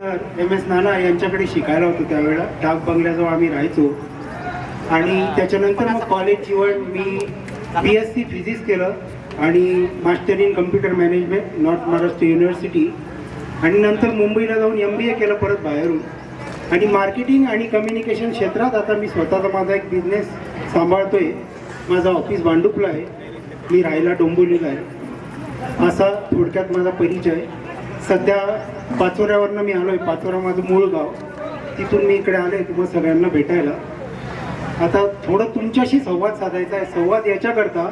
MS नाना यांच्याकडे शिकायला होतो त्यावेळेला. डाक बंगल्याजवळ आम्ही राहायचो. आणि त्याच्यानंतर मग कॉलेज जीवन मी BSc फिजिक्स केलं आणि master in computer management north Maharashtra university. आणि नंतर मुंबईला जाऊन MBA केलं परत बाहेरून. आणि मार्केटिंग आणि कम्युनिकेशन क्षेत्रात आता मी स्वतःचा माझा एक बिझनेस सांभाळतोय. माझं ऑफिस भांडुपला आहे, मी राहायला डोंबिवलीला आहे. असा थोडक्यात माझा परिचय. सध्या पाचोऱ्यावरनं मी आलो आहे. पाचोरा माझं मूळ गाव, तिथून मी इकडे आलो आहे तुम्हा सगळ्यांना भेटायला. आता थोडं तुमच्याशी संवाद साधायचा आहे. संवाद याच्याकरता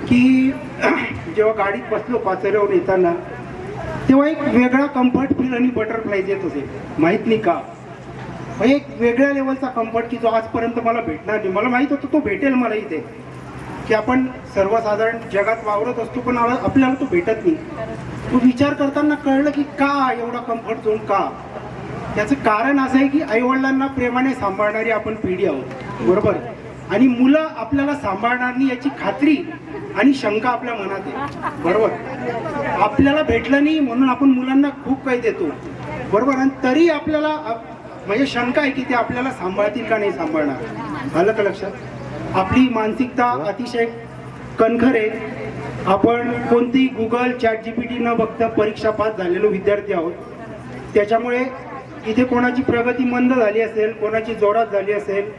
की जेव्हा गाडीत बसलो पाचोऱ्यावरून येताना तेव्हा एक वेगळा कम्फर्ट फील आणि बटरफ्लायज येत होते. माहीत नाही का, एक वेगळ्या लेवलचा कम्फर्ट की जो आजपर्यंत मला भेटणार नाही. मला माहीत होतं तो भेटेल मला इथे, की आपण सर्वसाधारण जगात वावरत असतो पण आपल्याला तो भेटत नाही. तो विचार करताना कळलं की का एवढा कम्फर्ट झोन का. त्याचं कारण असं आहे की आईवडिलांना प्रेमाने सांभाळणारी आपण पिढी आहोत, बरोबर. आणि मुलं आपल्याला सांभाळणार नाही याची खात्री आणि शंका आपल्या मनात आहे, बरोबर. आपल्याला भेटलं नाही म्हणून आपण मुलांना खूप काही देतो, बरोबर. आणि तरी आपल्याला म्हणजे शंका आहे की ते आपल्याला सांभाळतील का नाही सांभाळणार. आलं का लक्षात. आपली मानसिकता अतिशय कणखर आहे. आपण कोणतीही गुगल ChatGPT न बघता परीक्षा पास झालेलो विद्यार्थी आहोत. त्याच्यामुळे इथे कोणाची प्रगती मंद झाली असेल, कोणाची जोरात झाली असेल,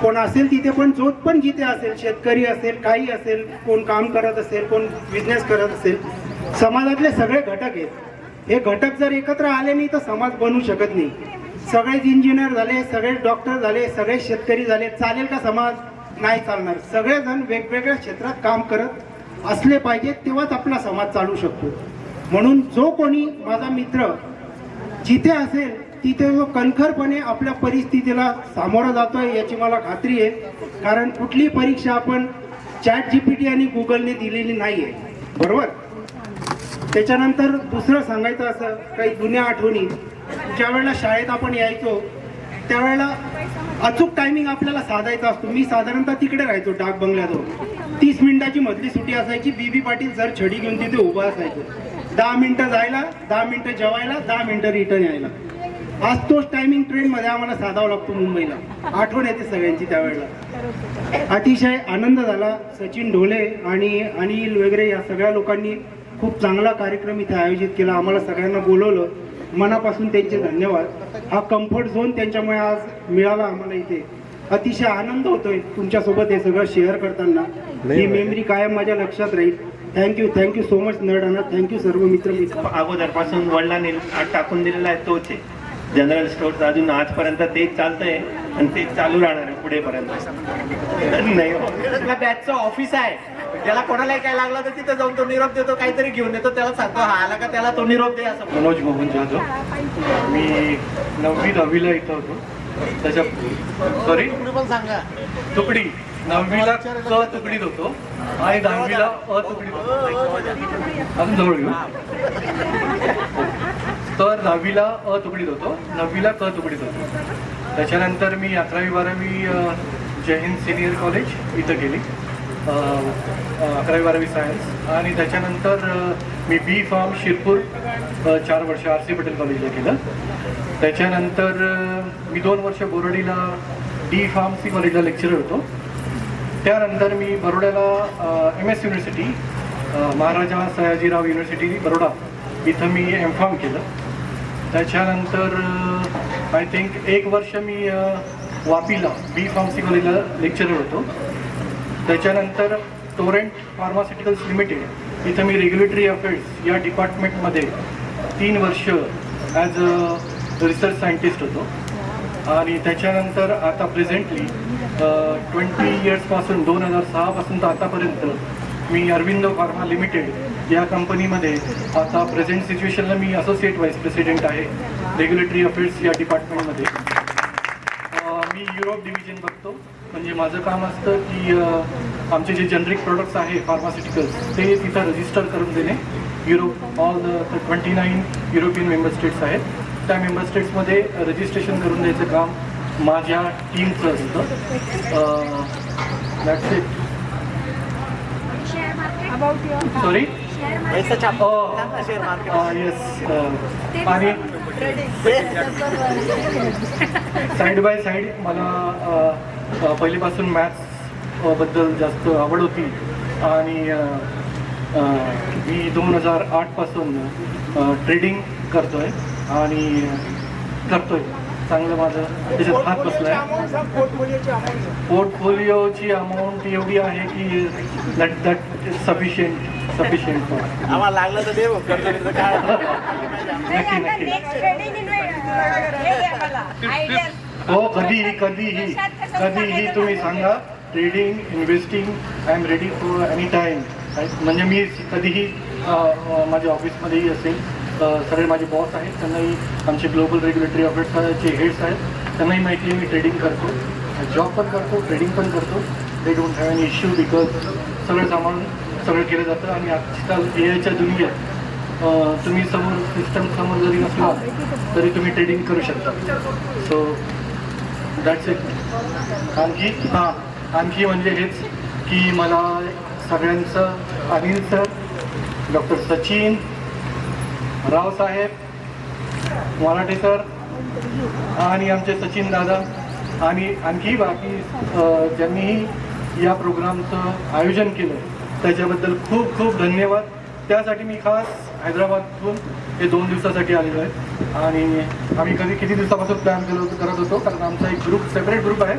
कोण असेल तिथे पण जोत पण जिथे असेल, शेतकरी असेल, काही असेल, कोण काम करत असेल, कोण बिझनेस करत असेल, समाजातले सगळे घटक आहेत. हे घटक जर एकत्र आले नाही तर समाज बनू शकत नाही. सगळेच इंजिनियर झाले, सगळे डॉक्टर झाले, सगळे शेतकरी झाले, चालेल का समाज. नाही चालणार. सगळेजण वेगवेगळ्या क्षेत्रात काम करत असले पाहिजेत, तेव्हाच आपला समाज चालू शकतो. म्हणून जो कोणी माझा मित्र जिथे असेल तिथे जो कणखरपणे आपल्या परिस्थितीला सामोरं जातोय याची मला खात्री आहे. कारण कुठली परीक्षा आपण ChatGPT आणि गुगलने दिलेली नाही आहे, बरोबर. त्याच्यानंतर दुसरं सांगायचं असं काही जुन्या आठवणी. ज्या वेळेला शाळेत आपण यायचो त्यावेळेला अचूक टायमिंग आपल्याला साधायचा असतो. मी साधारणतः तिकडे राहायचो डाक बंगल्याजवळ. 30 मिनिटाची मधली सुट्टी असायची. BB पाटील सर छडी घेऊन तिथे उभा असायचो. 10 मिनिटं जायला, 10 मिनिटं जेवायला, 10 मिनिटं रिटर्न यायला. आज तोच टायमिंग ट्रेनमध्ये आम्हाला साधावा लागतो मुंबईला. आठवण येते सगळ्यांची त्यावेळेला. अतिशय आनंद झाला. सचिन ढोले आणि अनिल वगैरे या सगळ्या लोकांनी खूप चांगला कार्यक्रम इथे आयोजित केला. आम्हाला सगळ्यांना बोलवलं. मनापासून त्यांचे धन्यवाद. हा कम्फर्ट झोन त्यांच्यामुळे आज मिळाला आम्हाला इथे. अतिशय आनंद होतोय तुमच्यासोबत हे सगळं शेअर करताना. ही मेमरी कायम माझ्या लक्षात राहील. थँक्यू सो मच नरडाना. थँक्यू सर्व मित्र. अगोदरपासून वडिलांनी टाकून दिलेला आहे तोच आहे जनरल स्टोअर्स. अजून आजपर्यंत तेच चालतंय आणि तेच चालू राहणार आहे पुढेपर्यंत. नाही बॅचचं ऑफिस आहे. त्याला कोणालाही काय लागलं तर तिथे जाऊन तो निरोप देतो, काहीतरी घेऊन येतो, त्याला सांगतो हा आला का त्याला तो निरोप दे असं. मनोज मोहन जाधव. मी 9वी-10वीला इथं होतो. त्याच्या सॉरी पण सांगा. तुकडी 9वीला क तुकडीत होतो आणि 10वीला अ तुकडीत होतो. अजून जवळ घेऊ. तर 10वीला अ तुकडीत होतो, 9वीला क तुकडीत होतो. त्याच्यानंतर मी 11वी-12वी जय हिंद सिनियर कॉलेज इथं गेली. 11वी-12वी सायन्स. आणि त्याच्यानंतर मी B.Pharm शिरपूर 4 वर्ष RC पटेल कॉलेजला केलं. त्याच्यानंतर मी 2 वर्ष बोर्डीला D.Pharmacy कॉलेजला लेक्चरर होतो. त्यानंतर मी बरोड्याला MS युनिव्हर्सिटी महाराजा सयाजीराव युनिव्हर्सिटी बरोडा इथं मी M.Pharm केलं. त्याच्यानंतर आय थिंक 1 वर्ष मी वापीला B.Pharmacy कॉलेजला लेक्चरर होतो. त्याच्यानंतर टोरेंट फार्मास्युटिकल्स लिमिटेड इथं मी रेग्युलेटरी अफेअर्स या डिपार्टमेंटमध्ये 3 वर्ष ॲज अ रिसर्च सायंटिस्ट होतो. आणि त्याच्यानंतर आता प्रेझेंटली 20 इयर्सपासून 2006 पासून तर आतापर्यंत मी अरविंदो फार्मा लिमिटेड या कंपनीमध्ये आता प्रेझेंट सिच्युएशनला मी असोसिएट व्हाईस प्रेसिडेंट आहे रेग्युलेटरी अफेअर्स या डिपार्टमेंटमध्ये. मी युरोप डिव्हिजन बघतो. म्हणजे माझं काम असतं की आमचे जे जनरिक प्रोडक्ट्स आहे फार्मास्युटिकल्स ते तिथं रजिस्टर करून देणे. Europe all 29 European member states आहेत. त्या मेंबर स्टेट्समध्ये रजिस्ट्रेशन करून द्यायचं काम माझ्या टीमचं असतं. That's it. सॉरी पैसा छाप शेअर मार्केट. येस. आणि साईड बाय साईड मला पहिलीपासून मॅथ्स बद्दल जास्त आवड होती आणि मी 2008 पासून ट्रेडिंग करतोय चांगलं माझं त्याच्यात हात बसलाय. पोर्टफोलिओची अमाऊंट एवढी आहे की दॅट सफिशियंट आम्हाला लागलं तर देऊ काय. हो कधीही तुम्ही सांगा. Trading investing I am ready for any time. म्हणजे मी कधीही माझ्या ऑफिसमध्येही असेल, सगळे माझे बॉस आहेत त्यांनाही, आमचे ग्लोबल रेग्युलेटरी ऑफिसचे हेड्स आहेत त्यांनाही माहिती आहे मी ट्रेडिंग करतो, जॉब पण करतो, ट्रेडिंग पण करतो. They don't have any issue because सगळं सांभाळून सगळं केलं जातं. आणि आजकाल एआयच्या दुनियेत तुम्ही सिस्टम समोर जरी नसला तरी तुम्ही ट्रेडिंग करू शकता. So that's it. आणखी म्हणजे हेच की मला सगळ्यांचं, अनिल सर, डॉक्टर सचिन, रावसाहेब, मराठे सर आणि आमचे सचिन दादा आणि आणखी बाकी ज्यांनीही या प्रोग्रामचं आयोजन केलं त्याच्याबद्दल खूप खूप धन्यवाद. त्यासाठी मी खास हैदराबादहून हे 2 दिवसासाठी आलेलो आहे. आणि आम्ही किती दिवसापासून प्लॅन करत होतो, कारण आमचा एक सेपरेट ग्रुप आहे.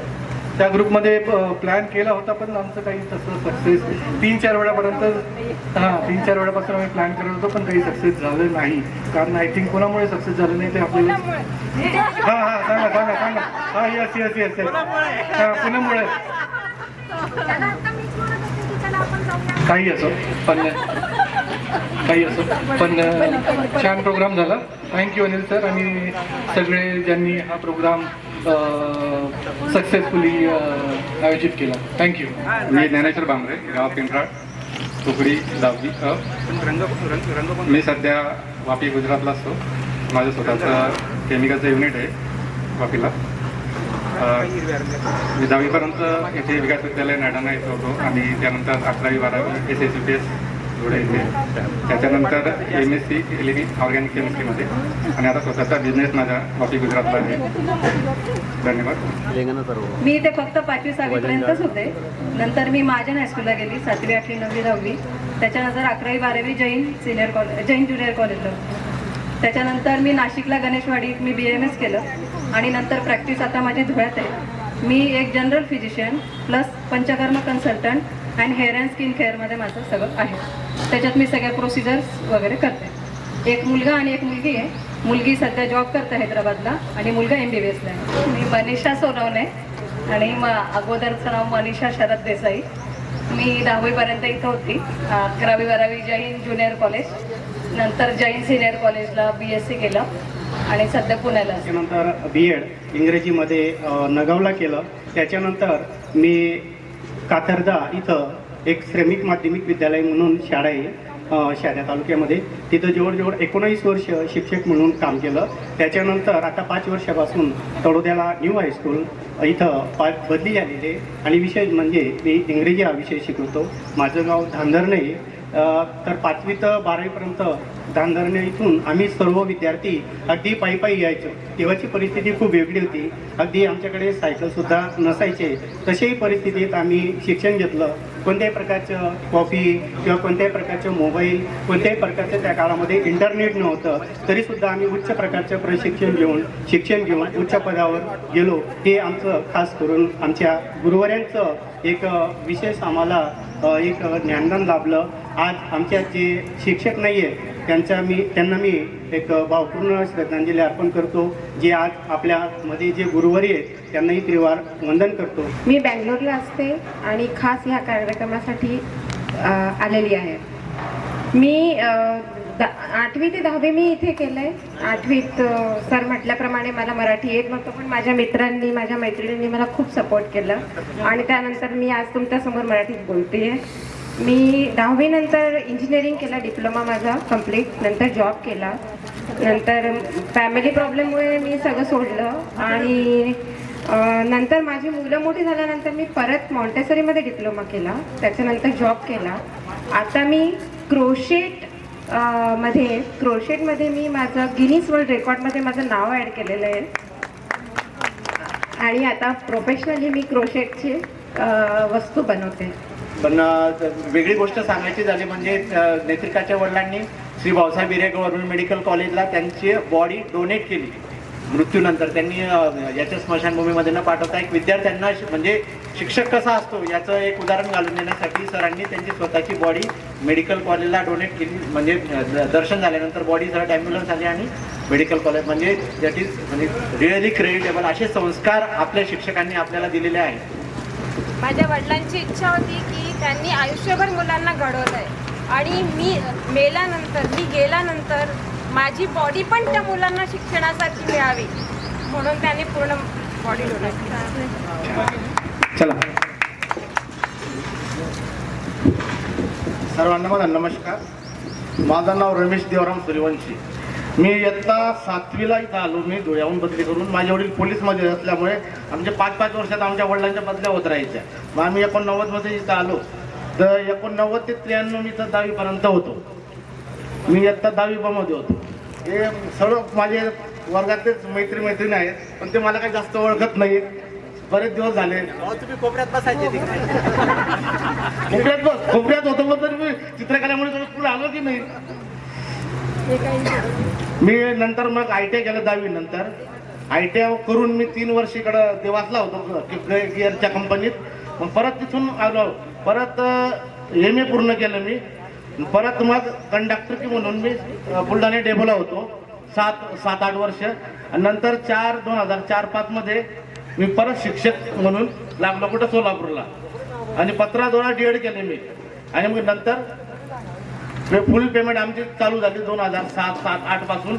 त्या ग्रुपमध्ये प्लॅन केला होता पण आमचं काही तसं सक्सेस 3-4 वेळापासून आम्ही प्लॅन करत होतो पण काही सक्सेस झालं नाही. कारण आय थिंक कोणामुळे सक्सेस झालं नाही ते आपल्याला सांगा. येस पुण्यामुळे काही असो पण छान प्रोग्राम झाला. थँक्यू अनिल सर आणि सगळे ज्यांनी हा प्रोग्राम सक्सेसफुली आयोजित केला. थँक्यू. मी ज्ञानेश्वर बांबरे, गाव पिंपराळ, तुकडी 10वी. मी सध्या वापी गुजरातला असतो. माझं स्वतःचं केमिकलचं युनिट आहे वापीला. मी 10वीपर्यंत इथे विकास विद्यालय नाडाणा येत होतो आणि त्यानंतर 11वी 12वी SSCPS धुळे इथे. त्याच्यानंतर MSc केली मी ऑर्गॅनिक केमिस्ट्रीमध्ये आणि आता स्वतःचा बिझनेस माझा वापी गुजरातला आहे. धन्यवाद. मी इथे फक्त 5वी 6वी पर्यंतच होते. नंतर मी महाजन हायस्कूलला गेली 7वी 8वी 9वी 10वी. त्याच्यानंतर 11वी 12वी जैन ज्युनियर कॉलेजला. त्याच्यानंतर मी नाशिकला गणेशवाडीत मी BAMS केलं आणि नंतर प्रॅक्टिस आता माझी धुळ्यात आहे. मी एक general physician plus panchakarma consultant and hair and skin केअरमध्ये माझं सगळं आहे. त्याच्यात मी सगळ्या प्रोसिजर्स वगैरे करते. एक मुलगा आणि एक मुलगी आहे. मुलगी सध्या जॉब करते हैदराबादला आणि मुलगा MBBSला आहे. मी मनीषा सोनवणे आणि अगोदरचं नाव मनीषा शरद देसाई. मी 10वीपर्यंत इथं होती. 11वी 12वी जैन ज्युनियर कॉलेज, नंतर जैन सिनियर कॉलेजला BSc केलं आणि सध्या पुण्याला. त्याच्यानंतर B.Ed इंग्रजीमध्ये नगावला केलं. त्याच्यानंतर मी कातरदा इथं एक श्रमिक माध्यमिक विद्यालय म्हणून शाळा आहे शहादा तालुक्यामध्ये. तिथं जवळजवळ 19 वर्ष शिक्षक म्हणून काम केलं. त्याच्यानंतर आता 5 वर्षापासून तळोद्याला न्यू हायस्कूल इथं बदली झालेली आहे. आणि विशेष म्हणजे मी इंग्रजी हा विषय शिकवतो. माझं गाव धांधरणे. तर 5वी ते 12वीपर्यंत धांधरणे इथून आम्ही सर्व विद्यार्थी अगदी पायी यायचो. तेव्हाची परिस्थिती खूप वेगळी होती. अगदी आमच्याकडे सायकलसुद्धा नसायचे. तशाही परिस्थितीत आम्ही शिक्षण घेतलं. कोणत्याही प्रकारचं कॉफी किंवा कोणत्याही प्रकारचं मोबाईल, कोणत्याही प्रकारचं त्या काळामध्ये इंटरनेट नव्हतं. तरीसुद्धा आम्ही उच्च प्रकारचं शिक्षण घेऊन उच्च पदावर गेलो. हे आमचं खास करून आमच्या गुरुवर्यांचं एक विशेष आम्हाला एक ज्ञानदान लाभलं. आज आमच्या जे शिक्षक नाही आहेत त्यांना मी एक भावपूर्ण श्रद्धांजली अर्पण करतो. जे आज आपल्यामध्ये जे गुरुवारी आहेत त्यांनाही त्रिवार वंदन करतो. मी बँगलोरला असते आणि खास ह्या कार्यक्रमासाठी आलेली आहे. मी 8वी ते 10वी मी इथे केलं आहे. 8वीत सर म्हटल्याप्रमाणे मला मराठी येत नव्हतं पण माझ्या मित्रांनी माझ्या मैत्रिणींनी मला खूप सपोर्ट केलं आणि त्यानंतर मी आज तुमच्यासमोर मराठीत बोलते आहे. मी 10वी नंतर इंजिनिअरिंग केला, डिप्लोमा माझा कंप्लीट. नंतर जॉब केला. नंतर फॅमिली प्रॉब्लेममुळे मी सगळं सोडलं आणि नंतर माझी मुलं मोठी झाल्यानंतर मी परत मॉन्टेसरीमध्ये डिप्लोमा केला. त्याच्यानंतर जॉब केला. आता मी क्रोशेट मध्ये क्रोशेटमध्ये मी माझं गिनीज वर्ल्ड रेकॉर्डमध्ये माझं नाव ॲड केलेलं आहे आणि आता प्रोफेशनली मी क्रोशेटची वस्तू बनवते. पण वेगळी गोष्ट सांगायची झाली म्हणजे नेत्रिकाच्या वडिलांनी श्री भाऊसाहेब हिरे गव्हर्नमेंट मेडिकल कॉलेजला त्यांची बॉडी डोनेट केली मृत्यूनंतर. त्यांनी याच्या स्मशानभूमीमध्ये न पाठवता एक विद्यार्थ्यांना म्हणजे शिक्षक कसा असतो याचं एक उदाहरण घालून देण्यासाठी सरांनी त्यांची स्वतःची बॉडी मेडिकल कॉलेजला डोनेट केली. म्हणजे दर्शन झाल्यानंतर बॉडी सर ॲम्ब्युलन्स आली आणि मेडिकल कॉलेज म्हणजे दॅट इज म्हणजे रिअली क्रेडिटेबल असे संस्कार आपल्या शिक्षकांनी आपल्याला दिलेले आहेत. माझ्या वडिलांची इच्छा होती की त्यांनी आयुष्यभर मुलांना घडवलं आहे आणि मी गेल्यानंतर माझी बॉडी पण त्या मुलांना शिक्षणासाठी मिळावी म्हणून त्यांनी पूर्ण बॉडी डोनेट केली. चला. सर्वांना माझा नमस्कार. माझं नाव रमेश देवराम सूर्यवंशी. मी इयत्ता 7वीला इथं आलो. मी धुळ्याहून बदली करून माझे वडील पोलीसमध्ये असल्यामुळे आमच्या 5-5 वर्षात आमच्या वडिलांच्या बदल्या होत राहायच्या. मग आम्ही 89मध्ये इथं आलो तर 89 ते 93 मी इथं 10वीपर्यंत होतो. मी इयत्ता 10वी मध्ये होतो. हे सर्व माझे वर्गातलेच मैत्रिणी आहेत पण ते मला काही जास्त ओळखत नाही. बरेच दिवस झाले. तुम्ही कोपऱ्यात बसायचे कोपऱ्यात होतो पण तरी मी चित्रकलेमुळे पुढे आलो की नाही. मी नंतर मग ITI केलं 10वी नंतर. ITI करून मी 3 वर्ष इकडं देवासला होतो गिअरच्या कंपनीत. मग परत तिथून आलो. परत MA पूर्ण केलं मी. परत मग कंडक्टर म्हणून मी बुलढाणा डेपोला होतो 7-8 वर्ष. नंतर 2004-5 मध्ये मी परत शिक्षक म्हणून लागलो कुठं सोलापूरला आणि 15 DED केले मी. आणि मग नंतर फुल पेमेंट आमची चालू झाली 2007-8 पासून.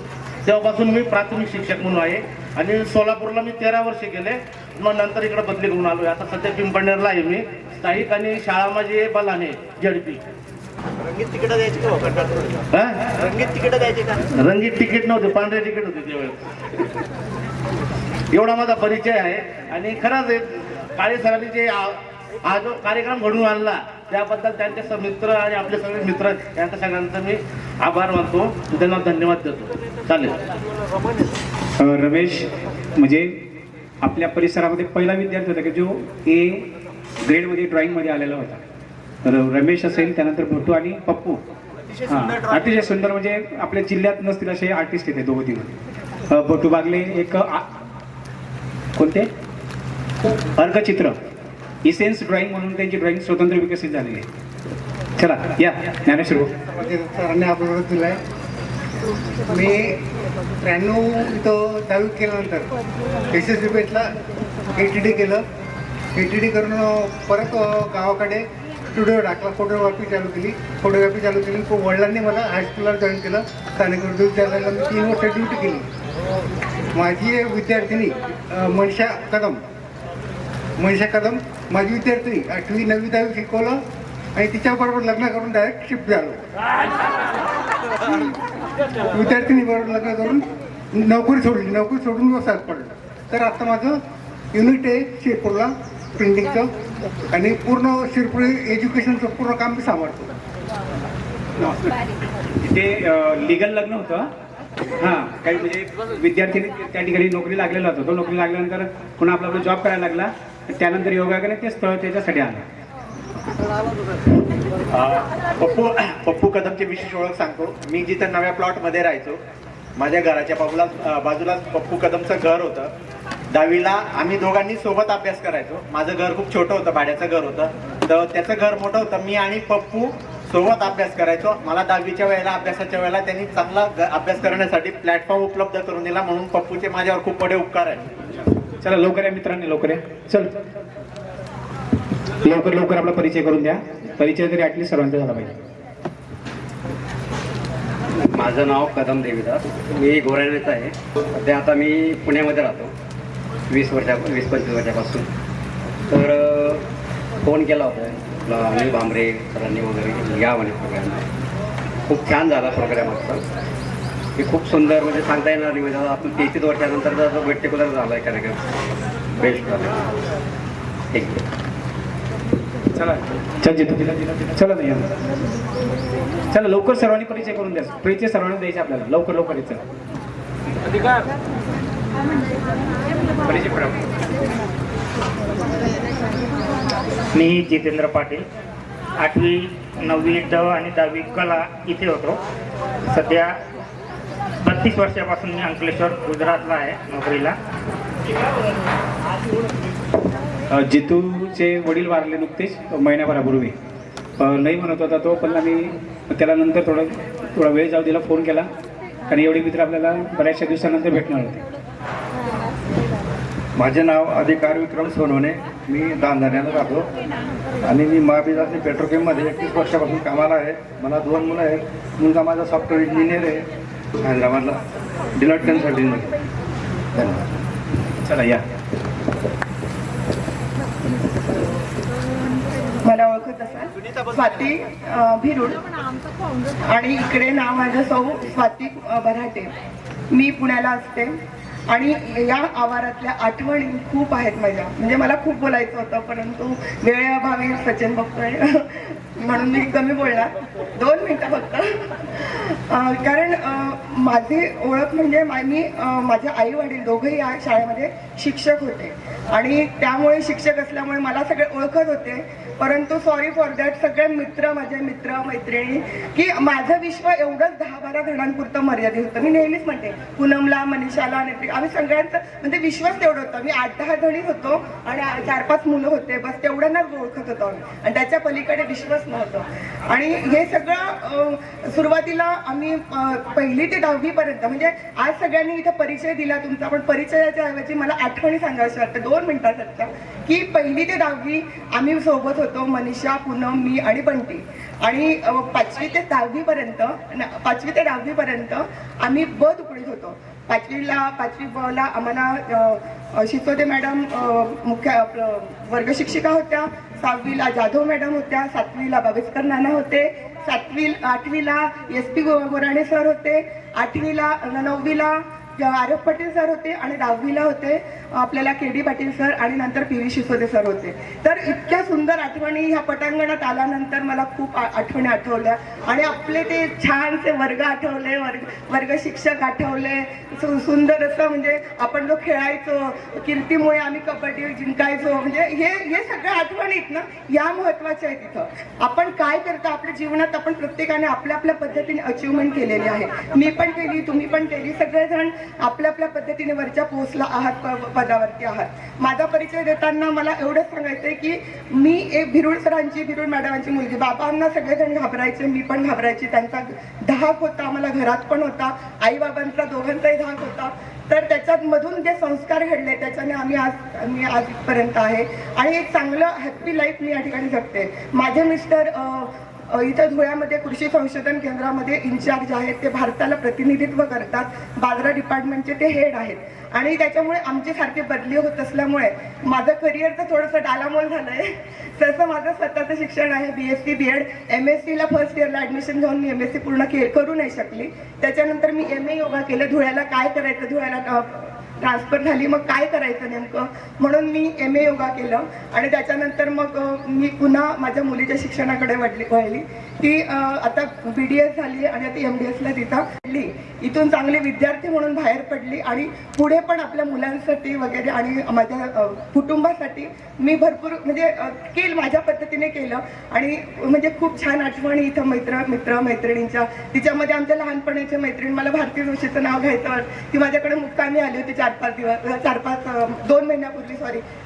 तेव्हापासून मी प्राथमिक शिक्षक म्हणून आहे आणि सोलापूरला मी 13 वर्ष केले. मग नंतर इकडे बदली करून आलो. आता सध्या पिंपळनेरला आहे मी स्थायिक आणि शाळा माझी बलाने ZP. रंगीत तिकीट द्यायची का? रंगीत तिकीट द्यायची का? रंगीत तिकीट नव्हते, पांढरे तिकीट होते त्यावेळेस. एवढा माझा परिचय आहे. आणि खरंच काळे सरांनी जे हा जो कार्यक्रम घडून आणला त्याबद्दल त्यांचे मित्र आणि आपले सगळे मित्र यांच्या सगळ्यांचा मी आभार मानतो. त्यांना धन्यवाद देतो. चालेल. रमेश म्हणजे आपल्या परिसरामध्ये पहिला विद्यार्थी होता की जो A ग्रेडमध्ये ड्रॉइंगमध्ये आलेला होता. तर रमेश असेल, त्यानंतर भोटू आणि पप्पू. हां, अतिशय सुंदर म्हणजे आपल्या जिल्ह्यात नसतील असे आर्टिस्ट येते दोघं तिघं. भोटू बागले एक कोणते अर्कचित्र इसेन्स ड्रॉइंग म्हणून त्यांची ड्रॉइंग स्वतंत्र विकसित झालेली आहे. चला या ज्ञानेश्वर सरांनी आपल्याला दिलं आहे. मी 93 इथं 10वी केल्यानंतर SSBला ATD केलं. ATD करून परत गावाकडे स्टुडिओ टाकला. फोटोग्राफी चालू केली. वडिलांनी मला हायस्कूलला जॉईन केलं. स्थानिक विद्यालयाला मी 3 वर्ष ड्युटी केली. माझी विद्यार्थिनी मनीषा कदम माझी विद्यार्थिनी 8वी 9वी 10वी शिकवलं आणि तिच्याबरोबर लग्न करून डायरेक्ट शिफ्ट झालो. विद्यार्थिनी बरोबर लग्न करून नोकरी सोडून व्यवसायात पडलं. तर आता माझं युनिट आहे शिरपूरला प्रिंटिंगचं आणि पूर्ण शिरपूर एज्युकेशनचं पूर्ण काम मी सांभाळतो. तिथे लिगल लग्न होतं. हां, काही म्हणजे विद्यार्थ्यांनी त्या ठिकाणी नोकरी लागलेला होता. तो नोकरी लागल्यानंतर पुन्हा आपला जॉब करायला लागला. त्यानंतर योगायोगाने ते स्थळ त्याच्यासाठी आलं. पप्पू कदमची विशेष ओळख सांगतो. मी जिथं नव्या प्लॉटमध्ये राहायचो माझ्या घराच्या बाजूलाच पप्पू कदमचं घर होतं. 10वीला आम्ही दोघांनी सोबत अभ्यास करायचो. माझं घर खूप छोटं होतं, भाड्याचं घर होतं. तर त्याचं घर मोठं होतं. मी आणि पप्पू सोबत अभ्यास करायचो. मला 10वीच्या वेळेला अभ्यासाच्या वेळेला त्यांनी चांगला अभ्यास करण्यासाठी प्लॅटफॉर्म उपलब्ध करून दिला म्हणून पप्पूचे माझ्यावर खूप मोठे उपकार आहेत. चला लवकर या मित्रांनी, लवकर या. चल लवकर आपला परिचय करून द्या. परिचय तरी ॲटलीस्ट सर्वांचा झाला पाहिजे. माझं नाव कदम देवीदास. मी गोराण्याचा आहे. सध्या आता मी पुण्यामध्ये राहतो 20-25 वर्षापासून. तर फोन केला होता आपला अनिल भांबरे सरांनी वगैरे या म्हणे प्रोग्राम. खूप छान झाला प्रोग्राम आजचा. मी खूप सुंदर म्हणजे सांगता येणार नाही. म्हणजे आपण 33 वर्षानंतर जो पर्टिक्युलर झाला आहे कार्यक्रम बेस्ट झाला. थँक्यू. चला चल चला नाही चला लवकर सर्वांनी परिचय करून द्या. परिचय सर्वांना द्यायचा आपल्याला, लवकर लवकर यायचं. परिचय करा. मी जितेंद्र पाटील, 8वी 9वी ड आणि 10वी कला इथे होतो. सध्या 32 वर्षापासून मी अंकलेश्वर गुजरातला आहे नोकरीला. जितूचे वडील वारले नुकतेच महिन्याभरापूर्वी. नाही म्हणत होता तो, पण आम्ही त्याला नंतर थोडा वेळ जाऊ दिला, फोन केला, कारण एवढे मित्र आपल्याला बऱ्याचशा दिवसानंतर भेटणार होते. माझे नाव अधिकार विक्रम सोनवणे, मी दांधाण्याला राहतो आणि मी महाबीजाचे पेट्रोकेममध्ये 31 वर्षापासून कामाला आहे. मला 2 मुलं आहेत. मुलगा माझा सॉफ्टवेअर इंजिनियर आहे हैदराबादला, डिलॉट कन्सल्टिंगमध्ये. धन्यवाद. चला या. मला ओळखत असाल, स्वाती भिरुड, आणि इकडे नाव माझं सौ स्वाती बराटे. मी पुण्याला असते आणि या आवारातल्या आठवणी खूप आहेत माझ्या. म्हणजे मला खूप बोलायचं होतं, परंतु वेळेअभावी सचिन बघतोय म्हणून मी कमी बोलणार. 2 मिनिटं फक्त. कारण माझी ओळख म्हणजे मी माझे आई वडील दोघंही या शाळेमध्ये शिक्षक होते आणि त्यामुळे शिक्षक असल्यामुळे मला सगळे ओळखत होते. परंतु सॉरी फॉर दॅट, सगळे माझे मित्र मैत्रिणी, की माझं विश्व एवढंच 10-12 जणांपुरतं मर्यादित होतं. मी नेहमीच म्हणते, पूनमला, मनीषाला, आम्ही सगळ्यांचं म्हणजे विश्वास तेवढं होतं. मी 8-10 जणी होतो आणि 4-5 मुलं होते, बस तेवढ्यांनाच ओळखत होतो आम्ही, आणि त्याच्या पलीकडे विश्वास नव्हतं. आणि हे सगळं सुरुवातीला आम्ही 1ली ते 10वी पर्यंत, म्हणजे आज सगळ्यांनी इथं परिचय दिला तुमचा, पण परिचयाच्या ऐवजी मला आठवणी सांगायची वाटतं 2 मिनिटासाठी, की 1ली ते 10वी आम्ही सोबत होतो, मनीषा, पूनम, मी आणि बंटी. आणि 5वी ते 10वी पर्यंत आम्ही ब तुकडीत होतो. 5वी ब ला आम्हाला शिसोदे मॅडम मुख्य वर्ग शिक्षिका होत्या, 6वीला जाधव मॅडम होत्या, 7वीला बाबेस्कर नाना होते, 8वीला SP गोराणे सर होते, 9वीला आरफ पाटील सर होते, आणि 10वीला होते आपल्याला KD पाटील सर, आणि नंतर PV शिसोदे सर होते. तर इतक्या सुंदर आठवणी ह्या पटांगणात आल्यानंतर मला खूप आठवणी आठवल्या, आणि आपले ते छानसे वर्ग आठवले, वर्ग शिक्षक आठवले. सुंदर असं म्हणजे आपण जो खेळायचो, कीर्तीमुळे आम्ही कबड्डी जिंकायचो, म्हणजे हे सगळ्या आठवणीत ना या महत्वाच्या आहेत. इथं आपण काय करतो आपल्या जीवनात, आपण प्रत्येकाने आपल्या आपल्या पद्धतीने अचिव्हमेंट केलेली आहे. मी पण केली, तुम्ही पण केली, सगळेजण आपल्या आपल्या पद्धतीने वरच्या पोहोचला आहात, पदावरती आहात. माझा परिचय देताना मला एवढंच सांगायचंय की मी एक भिरुड मॅडमांची मुलगी. बाबांना सगळेजण घाबरायचे, मी पण घाबरायची. त्यांचा धाक होता, मला घरात पण होता, आई बाबांचा दोघांचाही धाक होता. तर त्याच्यात मधून जे संस्कार घडले त्याच्याने मी आजपर्यंत आहे, आणि एक चांगलं हॅप्पी लाईफ मी या ठिकाणी जगते. माझे मिस्टर इथं धुळ्यामध्ये कृषी संशोधन केंद्रामध्ये इन्चार्ज आहेत. ते भारताला प्रतिनिधित्व करतात, बाजरा डिपार्टमेंटचे ते हेड आहेत. आणि त्याच्यामुळे आमची सारखी बदली होत असल्यामुळे माझं करिअरचं थोडंसं डालामोल झालंय. तसं माझं स्वतःचं शिक्षण आहे, BSc BEd. MSc फर्स्ट इयरला ॲडमिशन घेऊन मी MSc पूर्ण करू नाही शकली. त्याच्यानंतर मी MA योगा केलं. धुळ्याला काय करायचं, धुळ्याला ट्रान्सफर झाली, मग काय करायचं नेमकं, म्हणून मी MA योगा केलं. आणि त्याच्यानंतर मग मी पुन्हा माझ्या मुलीच्या शिक्षणाकडे वळली. ती आता BDS झाली आणि आता MDSला तिथं पडली. इथून चांगली विद्यार्थी म्हणून बाहेर पडली, आणि पुढे पण आपल्या मुलांसाठी वगैरे आणि माझ्या कुटुंबासाठी मी भरपूर म्हणजे माझ्या पद्धतीने केलं. आणि म्हणजे खूप छान आठवणी इथं मित्र मैत्रिणींच्या. तिच्यामध्ये आमच्या लहानपणीच्या मैत्रीण, मला भारती जोशीचं नाव घ्यायचं, ती माझ्याकडे मुक्कामी आली होती 2 महिन्यापूर्वी.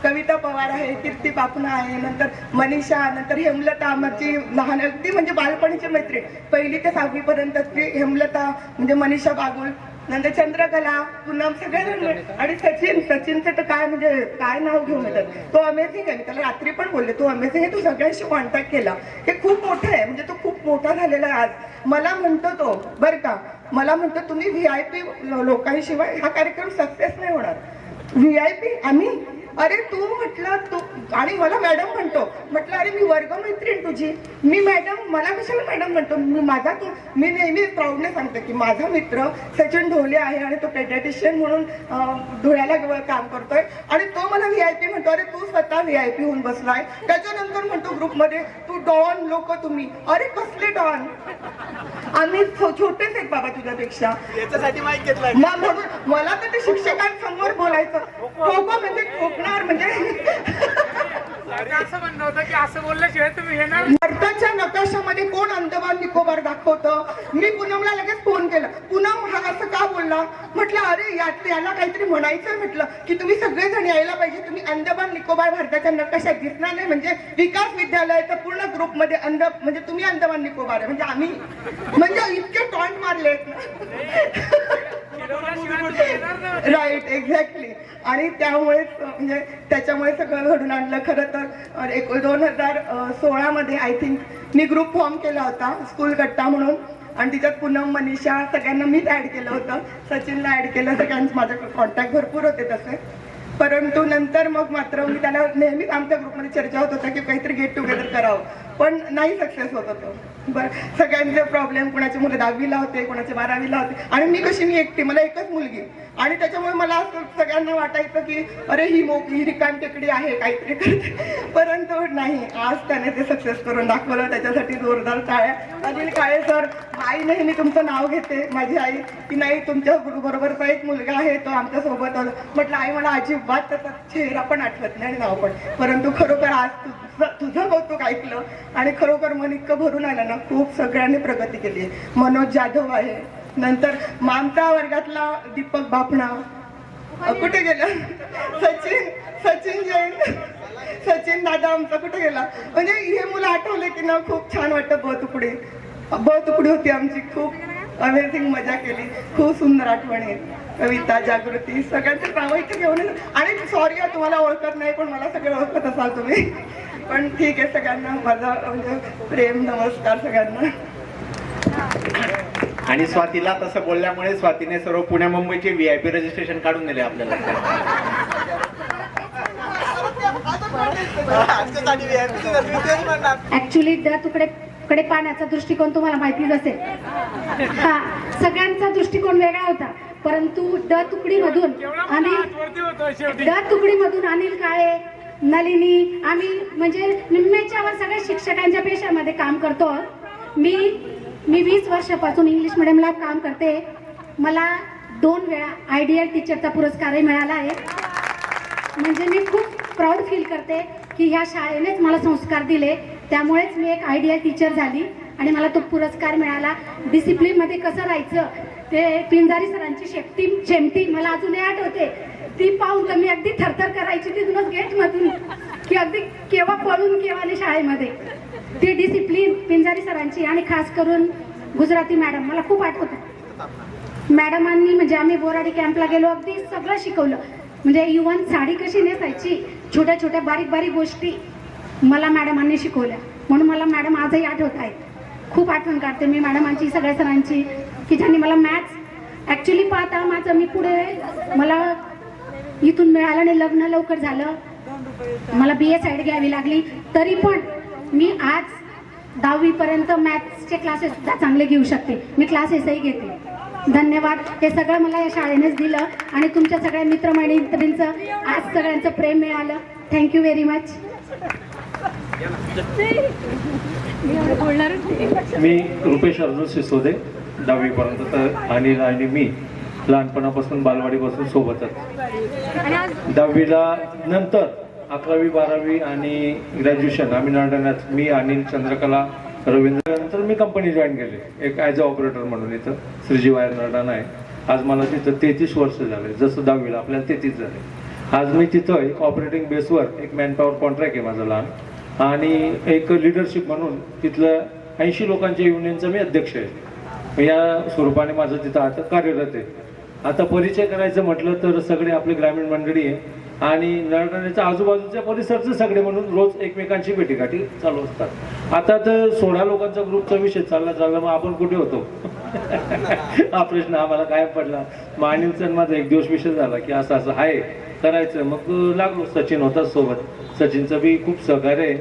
कविता पवार आहे, कीर्ती पापना आहे, नंतर मनीषा, नंतर हेमलता, आमची लहान अगदी म्हणजे बालपणीची मैत्रीण 1ली ते 6वी पर्यंतची हेमलता, म्हणजे मनीषा बागुल, नंतर चंद्रकला, पूनम, सगळेजण. आणि सचिनचं तर काय नाव घेऊन येतात. तो अमेझिंग आहे. मी त्याला रात्री पण बोलले, तो अमेझिंग आहे, तू सगळ्यांशी कॉन्टॅक्ट केला, हे खूप मोठं आहे. म्हणजे तो खूप मोठा झालेला आहे आज. मला म्हणतो तो, बरं का, मला म्हणतो तुम्ही VIP लोकांशिवाय हा कार्यक्रम सक्सेस नाही होणार. VIP आम्ही अरे तू म्हटलं तू, आणि मला मॅडम म्हणतो. म्हटलं अरे मी वर्गमैत्रीण तुझी, मी मॅडम, मला कशाला मॅडम म्हणतो. मी नेहमी प्राऊडने सांगते की माझा मित्र सचिन ढोले आहे आणि तो पेडियाट्रिशियन म्हणून धुळ्याला काम करतोय आणि तो मला VIP म्हणतो. अरे तू स्वतः VIP होऊन बसलाय. त्याच्यानंतर म्हणतो ग्रुपमध्ये तू डॉन लोक तुम्ही. अरे कसले डॉन, आम्ही छोटेच आहेत बाबा तुझ्यापेक्षा. याच्यासाठी माहिती घेतलं म्हणून मला तर ते शिक्षकांसमोर बोलायचं, ठोको म्हणजे ठोकणार, म्हणजे असं म्हणणं होतं की असं बोलल्याशिवाय तुम्ही येणार. भारताच्या नकाशामध्ये कोण अंदमान निकोबार दाखवतं. मी पूनमला लगेच फोन केला, पूनम हा असं का बोलला. म्हटलं अरे याला काहीतरी म्हणायचं. म्हटलं की तुम्ही सगळेजण यायला पाहिजे. तुम्ही अंदमान निकोबार भारताच्या नकाशात दिसणार नाही. म्हणजे विकास विद्यालयाच्या पूर्ण ग्रुपमध्ये म्हणजे तुम्ही अंदमान निकोबार आहे, म्हणजे आम्ही, म्हणजे इतके टॉन्ट मारले. Right, exactly. आणि त्यामुळेच म्हणजे त्याच्यामुळे सगळं घडून आणलं. खरं तर 2016 मध्ये I think me group form केला होता स्कूल कट्टा म्हणून, आणि तिच्यात पूनम, मनीषा सगळ्यांना मीच ऍड केलं होतं. सचिनला ऍड केलं. सगळ्यांचं माझे कॉन्टॅक्ट भरपूर होते तसे. परंतु नंतर मग मात्र मी त्याला नेहमीच आमच्या ग्रुपमध्ये चर्चा होत होता की काहीतरी गेट टुगेदर करावं, पण नाही सक्सेस होत होतं. बरं, सगळ्यांचे प्रॉब्लेम, कुणाचे मुलं 10वीला होते, कुणाचे 12वीला होते, आणि मी कशी, मी एकटी, मला एकच मुलगी, आणि त्याच्यामुळे मला असं सगळ्यांना वाटायचं की अरे ही रिकाम टेकडी आहे, काहीतरी करते. परंतु नाही, आज त्याने ते सक्सेस करून दाखवलं. त्याच्यासाठी जोरदार टाळ्या. अनिल काळे सर, आई नेहमी तुमचं नाव घेते, माझी आई, की नाही तुमच्या बरोबरचा एक मुलगा आहे तो आमच्या सोबत आला. म्हटलं आई मला अजिबात त्याचा चेहरा पण आठवत नाही आणि नाव पण, परंतु खरोखर आज तुझं कौतुक ऐकलं आणि खरोखर मन इतकं भरून आलं ना. खूप सगळ्यांनी प्रगती केली आहे. मनोज जाधव आहे, नंतर मामता वर्गातला दीपक बापणा, कुठे गेला, सचिन जैन, सचिन दादा आमचा कुठे गेला. म्हणजे हे मुलं आठवले की ना खूप छान वाटतं. बहुतुकडी होती आमची, खूप अमेझिंग मजा केली, खूप सुंदर आठवणी. कविता, जागृती, सगळ्यांचे नाव इथे घेऊन. आणि सॉरी तुम्हाला ओळखत नाही, पण मला सगळे ओळखत असाल तुम्ही. पण ठीक आहे, सगळ्यांना माझा म्हणजे प्रेम नमस्कार सगळ्यांना. आणि स्वातीला तसं बोलल्यामुळे स्वातीने सर्व पुण्या मुंबईचे VIP रजिस्ट्रेशन काढून दिले आपल्याला. ऍक्च्युली तुकडे पाण्याचा दृष्टिकोन तुम्हाला माहितीच असेल. हा, सगळ्यांचा दृष्टिकोन वेगळा होता, परंतु तुकडीमधून अनिल काळे, नलिनी, आम्ही म्हणजे निम्म्याच्यावर सगळ्या शिक्षकांच्या पेशामध्ये काम करतो. मी 20 वर्षापासून इंग्लिश मिडियमला काम करते. मला 2 वेळा आयडियल टीचरचा पुरस्कारही मिळाला आहे. म्हणजे मी खूप प्राऊड फील करते की ह्या शाळेनेच मला संस्कार दिले, त्यामुळेच मी एक आयडियल टीचर झाली आणि मला तो पुरस्कार मिळाला. डिसिप्लिनमध्ये कसं राहायचं ते पिंजारी सरांची शेमटी मला अजूनही आठवते. ती पाहून तर मी अगदी थरथर करायची तिथूनच गेटमधून, की अगदी केव्हा पळून केव्हा नाही शाळेमध्ये. ती डिसिप्लिन पिंजारी सरांची, आणि खास करून गुजराती मॅडम मला खूप आठवतं. मॅडमांनी म्हणजे आम्ही बोराडी कॅम्पला गेलो, अगदी सगळं शिकवलं. म्हणजे इव्हन साडी कशी नेसायची, छोट्या छोट्या बारीक बारीक गोष्टी मला मॅडमांनी शिकवल्या. म्हणून मला मॅडम आजही आठवत आहेत. खूप आठवण काढते मी मॅडमांची, सगळ्या सरांची, की ज्यांनी मला मॅथ्स ॲक्च्युली पाहता माझं मी पुढे मला इथून मिळालं नाही, लग्न लवकर झालं, मला BA साईड घ्यावी लागली, तरी पण मी आज 10वी पर्यंत मॅथ्सचे क्लासेस सुद्धा चांगले घेऊ शकते. मी क्लासेसही घेते. धन्यवाद. हे सगळं मला या शाळेनेच दिलं आणि तुमच्या सगळ्या मित्रमैत्रिणींचं आज सगळ्यांचं प्रेम मिळालं. Thank you very much. मी रुपेश अर्जुन सिसोदे, 10वी पर्यंत. तर अनिल आणि मी लहानपणापासून बालवाडीपासून सोबतच. 10वीला नंतर 11वी 12वी आणि ग्रॅज्युएशन आम्ही नांदण्यात, मी अनिल, चंद्रकला, रवींद्र, नंतर मी कंपनी जॉईन केली एक ॲज अ ऑपरेटर म्हणून. इथं श्रीजी वायर नरडाणा आहे. आज मला तिथं 33 वर्ष झाले. जसं 10वीला आपल्याला 33 झाले. आज मी तिथं एक ऑपरेटिंग बेसवर एक मॅनपॉवर कॉन्ट्रॅक्ट आहे माझा लहान, आणि एक लिडरशिप म्हणून तिथलं 80 लोकांच्या युनियनचं मी अध्यक्ष आहे. या स्वरूपाने माझं तिथं आता कार्यरत आहे. आता परिचय करायचं म्हटलं तर सगळे आपले ग्रामीण मंडळी आहे आणि नरडाण्याच्या आजूबाजूच्या परिसरचे सगळे म्हणून रोज एकमेकांची भेटीगाठी चालू असतात. आता तर 16 लोकांचा ग्रुपचा विषय चालला, मग आपण कुठे होतो. हा प्रश्न आम्हाला काय पडला. मग अनिलचा माझा एक दिवस विषय झाला की असं असं आहे करायचं. मग लागलो. सचिन होता सोबत. सचिनचं बी खूप सहकार्य आहे.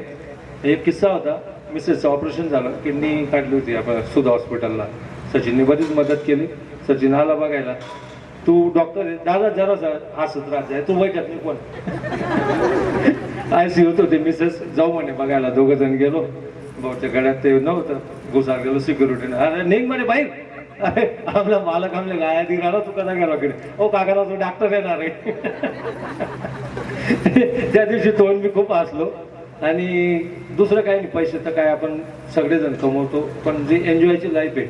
एक किस्सा होता. मिसेसचं ऑपरेशन झालं, किडनी काढली होती आपण सुधा हॉस्पिटलला. सचिनने बरीच मदत केली. सचिन आला बघायला. तू डॉक्टर आहे? दादा जरा हसत राहत जाय, तू वैद्यात नाही कोण. ICUत होते मिसेस. जाऊ म्हणे बघायला. दोघं जण गेलो. भाऊच्या गड्यात ते नव्हतं. घुसार गेलो सिक्युरिटीने. अरे निघ म्हणे बाई. अरे आपला मालक आमल्या गाया दिला तू कसा गेला कडे. ओ काकाला तो डॉक्टर येणार आहे. त्या दिवशी तोंड मी खूप हसलो. आणि दुसरं काही नाही, पैसे तर काय आपण सगळेजण कमवतो, पण जी एन्जॉयची लाईफ आहे.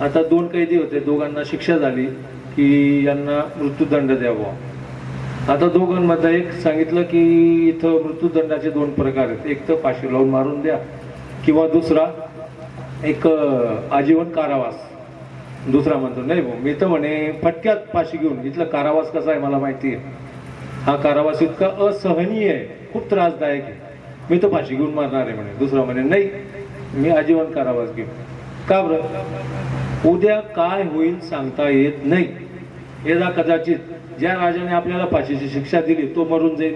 आता 2 कैदी होते. दोघांना शिक्षा झाली की यांना मृत्यूदंड द्यावा. आता दोघांमध्ये एक सांगितलं की इथं मृत्यूदंडाचे 2 प्रकार आहेत. एक तर फाशी लावून मारून द्या किंवा दुसरा एक आजीवन कारावास. दुसरा म्हणतो नाही भाऊ मी तर म्हणे फटक्यात फाशी घेऊन. इथलं कारावास कसा आहे मला माहिती आहे. हा कारावास इतका असहनीय आहे, खूप त्रासदायक आहे. मी तर फाशी घेऊन मारणार आहे म्हणे. दुसरा म्हणे नाही मी आजीवन कारावास घेऊन. का बरं? उद्या काय होईल सांगता येत नाही. यदा कदाचित ज्या राजाने आपल्याला फाशीची शिक्षा दिली तो मरून जाईल,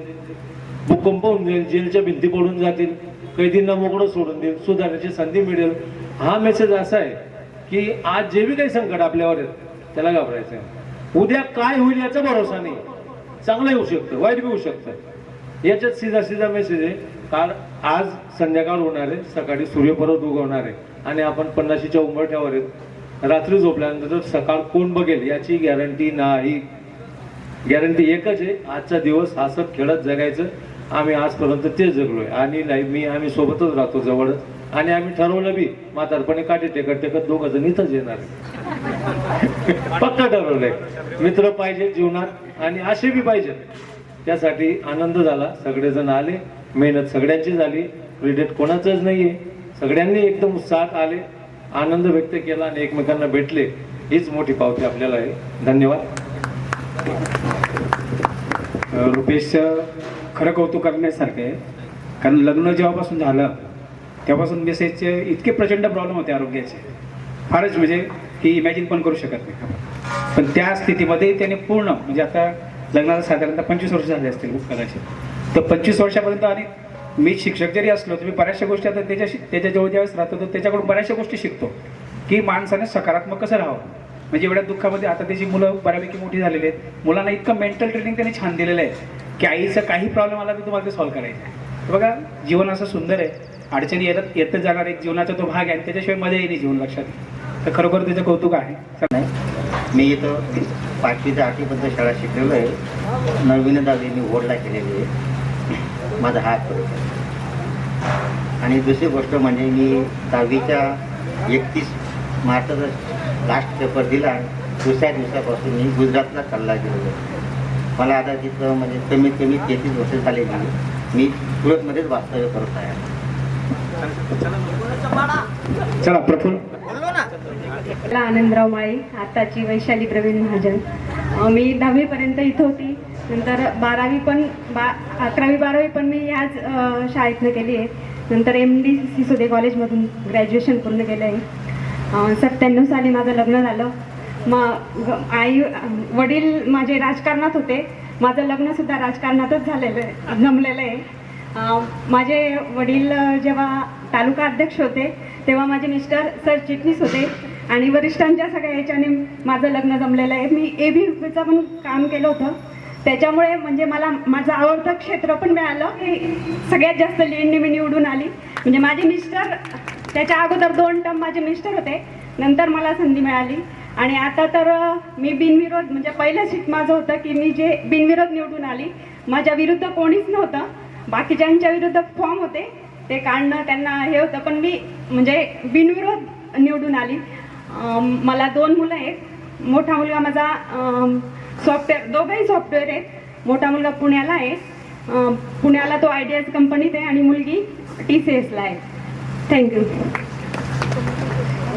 भूकंप होऊन जाईल, जेलच्या भिंती पडून जातील, कैदींना मोकळं सोडून देईल, सुधारण्याची संधी मिळेल. हा मेसेज असा आहे की आज जे बी काही संकट आपल्यावर आहेत त्याला घाबरायचं आहे. उद्या काय होईल याचा भरोसा नाही. चांगलं येऊ शकतं, वाईट बी होऊ शकतं. याच्यात सीधा मेसेज आहे. काल आज संध्याकाळ होणार आहे, सकाळी सूर्य परत उगवणार आहे आणि आपण 50च्या उंबरठ्यावर आहेत. रात्री झोपल्यानंतर सकाळ कोण बघेल याची गॅरंटी नाही. गॅरंटी एकच आहे, आजचा दिवस हसत खेळत जगायचं. आम्ही आजपर्यंत तेच जगलोय. आणि आम्ही सोबतच राहतो जवळच. आणि आम्ही ठरवलं बी म्हातारपणे काठी टेकत 2 जण इथंच येणार. पक्क ठरवलंय. मित्र पाहिजे जीवनात आणि असे बी पाहिजेत. त्यासाठी आनंद झाला. सगळेजण आले, मेहनत सगळ्यांची झाली. क्रेडिट कोणाचंच नाहीये. सगळ्यांनी एकदम उत्साहात आले, आनंद व्यक्त केला आणि एकमेकांना भेटले. हीच मोठी पावती आपल्याला आहे. धन्यवाद. रुपेश खरं कौतुक करण्यासारखं आहे. कारण लग्न जेव्हापासून झालं तेव्हापासून मेसेजचे इतके प्रचंड प्रॉब्लेम होते आरोग्याचे, फारच म्हणजे की इमॅजिन पण करू शकत नाही. पण त्या स्थितीमध्ये त्याने पूर्ण म्हणजे आता लग्नाला साधारणतः 25 वर्ष झाले असतील कदाचित. तर 25 वर्षापर्यंत. आणि मी शिक्षक जरी असलो तर मी बऱ्याचशा गोष्टी आता त्याच्याजवळ ज्यावेळेस राहतो तर त्याच्याकडून बऱ्याचशा गोष्टी शिकतो की माणसाने सकारात्मक कसं राहावं. म्हणजे एवढ्या दुःखामध्ये आता त्याची मुलं बऱ्यापैकी मोठी झालेली आहेत. मुलांना इतकं मेंटल ट्रेनिंग त्याने छान दिलेलं आहे की आईचं काही प्रॉब्लेम आला तर तुम्हाला ते सॉल्व्ह करायचं आहे. बघा जीवन असं सुंदर आहे. अडचणी येतच जाणार एक जीवनाचा तो भाग आहे आणि त्याच्याशिवाय मजा येईल जीवन लक्षात. तर खरोखर त्याचं कौतुक आहे. मी इथं 5वी ते 8वीपर्यंत शाळा शिकलेलो आहे. 9वी आणि 10वी मी वोडला केलेली आहे. माझा हात पडतो. आणि दुसरी गोष्ट म्हणजे मी 10वीच्या 31 मार्चचा लास्ट पेपर दिला. दुसऱ्या दिवसापासून मी गुजरातला चालला गेलेलो. मला आता तिथं म्हणजे कमीत कमी 33 वर्ष झालेली. मी सुरतमध्येच वास्तव्य करत आहे. चला प्रफुल्ल. आनंदराव माळी, आताची वैशाली प्रवीण महाजन. मी 10वीपर्यंत इथं होती. नंतर 11वी-12वी पण मी ह्याच शाळेतनं केली आहे. नंतर MD सिसोदे कॉलेजमधून ग्रॅज्युएशन पूर्ण केलं आहे. 97 साली माझं लग्न झालं. वडील माझे राजकारणात होते. माझं लग्नसुद्धा राजकारणातच जमलेलं आहे. माझे वडील जेव्हा तालुका अध्यक्ष होते तेव्हा माझे मिस्टर सरचिटणीस होते आणि वरिष्ठांच्या सगळ्या याच्याने माझं लग्न जमलेलं आहे. मी ABUPचं पण काम केलं होतं. त्याच्यामुळे म्हणजे मला माझं आवडतं क्षेत्र पण मिळालं. हे सगळ्यात जास्त लीडने मी निवडून आली. म्हणजे माझे मिस्टर त्याच्या अगोदर 2 टर्म माझे मिस्टर होते. नंतर मला संधी मिळाली. आणि आता तर मी बिनविरोध म्हणजे पहिलं सीट माझं होतं की मी जे बिनविरोध निवडून आली. माझ्या विरुद्ध कोणीच नव्हतं. बाकीच्यांच्या विरुद्ध फॉर्म होते ते काढणं त्यांना हे होतं, पण मी म्हणजे बिनविरोध निवडून आली. मला 2 मुलं आहेत. मोठा मुलगा माझा सॉफ्टवेअर, दोघंही सॉफ्टवेअर आहेत. मोठा मुलगा पुण्याला आहे. पुण्याला तो IDS कंपनीत आहे आणि मुलगी TCSला आहे. थँक्यू.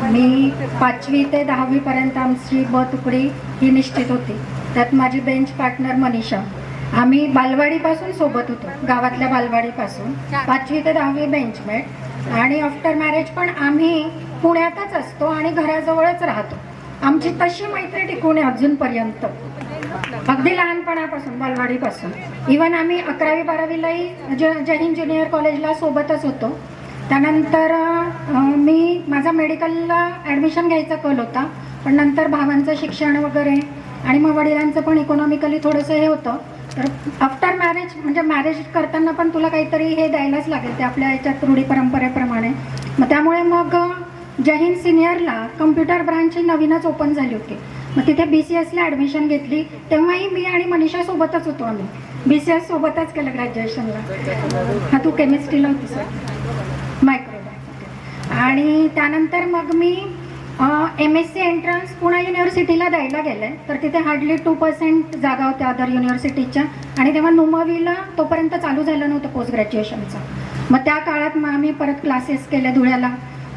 मी 5वी ते 10वीपर्यंत आमची तुकडी ही निश्चित होती. त्यात माझी बेंच पार्टनर मनीषा. आम्ही बालवाडीपासून सोबत होतो, गावातल्या बालवाडीपासून. 5वी ते 10वी बेंचमेट. आणि आफ्टर मॅरेज पण आम्ही पुण्यातच असतो आणि घराजवळच राहतो. आमची तशी मैत्री टिकून आहे अजूनपर्यंत, अगदी लहानपणापासून, बालवाडीपासून. इवन आम्ही 11वी 12वीलाही जय हिंद ज्युनियर कॉलेजला सोबतच होतो. त्यानंतर मी माझा मेडिकलला ॲडमिशन घ्यायचा कल होता, पण नंतर भावांचं शिक्षण वगैरे आणि मग वडिलांचं पण इकॉनॉमिकली थोडंसं हे होतं. तर आफ्टर मॅरेज, म्हणजे मॅरेज करताना पण तुला काहीतरी हे द्यायलाच लागेल, ते आपल्या याच्यात रूढी परंपरेप्रमाणे. मग त्यामुळे मग जय हिंद सिनियरला कम्प्युटर ब्रांचची नवीनच ओपन झाली होती. मग तिथे BCSला ॲडमिशन घेतली. तेव्हाही मी आणि मनीषा सोबतच होतो. आम्ही BCS सोबतच केलं ग्रॅज्युएशनला. हा, तू केमिस्ट्रीला होती सर, मायक्रोबायोलॉजी. आणि त्यानंतर मग मी MSc एंट्रन्स पुणे युनिव्हर्सिटीला द्यायला गेले. तर तिथे हार्डली 2% जागा होत्या अदर युनिव्हर्सिटीच्या. आणि तेव्हा नुमवीला तोपर्यंत चालू झालं नव्हतं पोस्ट ग्रॅज्युएशनचं. मग त्या काळात मग आम्ही परत क्लासेस केले धुळ्याला,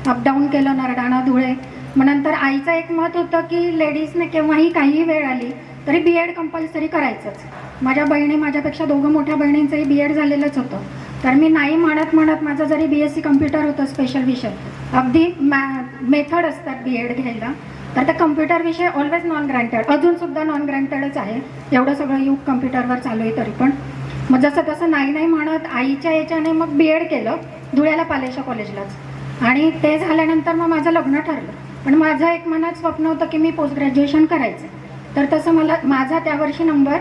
अपडाऊन केलं, नरडाणा धुळे. मग नंतर आईचं एक मत होतं की लेडीजने केव्हाही काहीही वेळ आली तरी BEd कंपल्सरी करायचंच. माझ्या बहिणी, माझ्यापेक्षा 2 मोठ्या बहिणींचंही BEd झालेलंच होतं. तर मी नाही म्हणत माझं जरी BSc कम्प्युटर होतं स्पेशल विषय, अगदी मेथड असतात BEd घ्यायला, तर त्या कम्प्युटर विषय ऑलवेज नॉन ग्रँटेड, अजूनसुद्धा नॉन ग्रँटेडच आहे. एवढं सगळं युग कम्प्युटरवर चालू आहे तरी पण. मग जसं तसं नाही म्हणत आईच्या याच्याने मग BEd केलं धुळ्याला पालेशा कॉलेजलाच. आणि ते झाल्यानंतर मग माझं लग्न ठरलं. पण माझं एक मनात स्वप्न होतं की मी पोस्ट ग्रॅज्युएशन करायचं. तर तसं माझा त्यावर्षी नंबर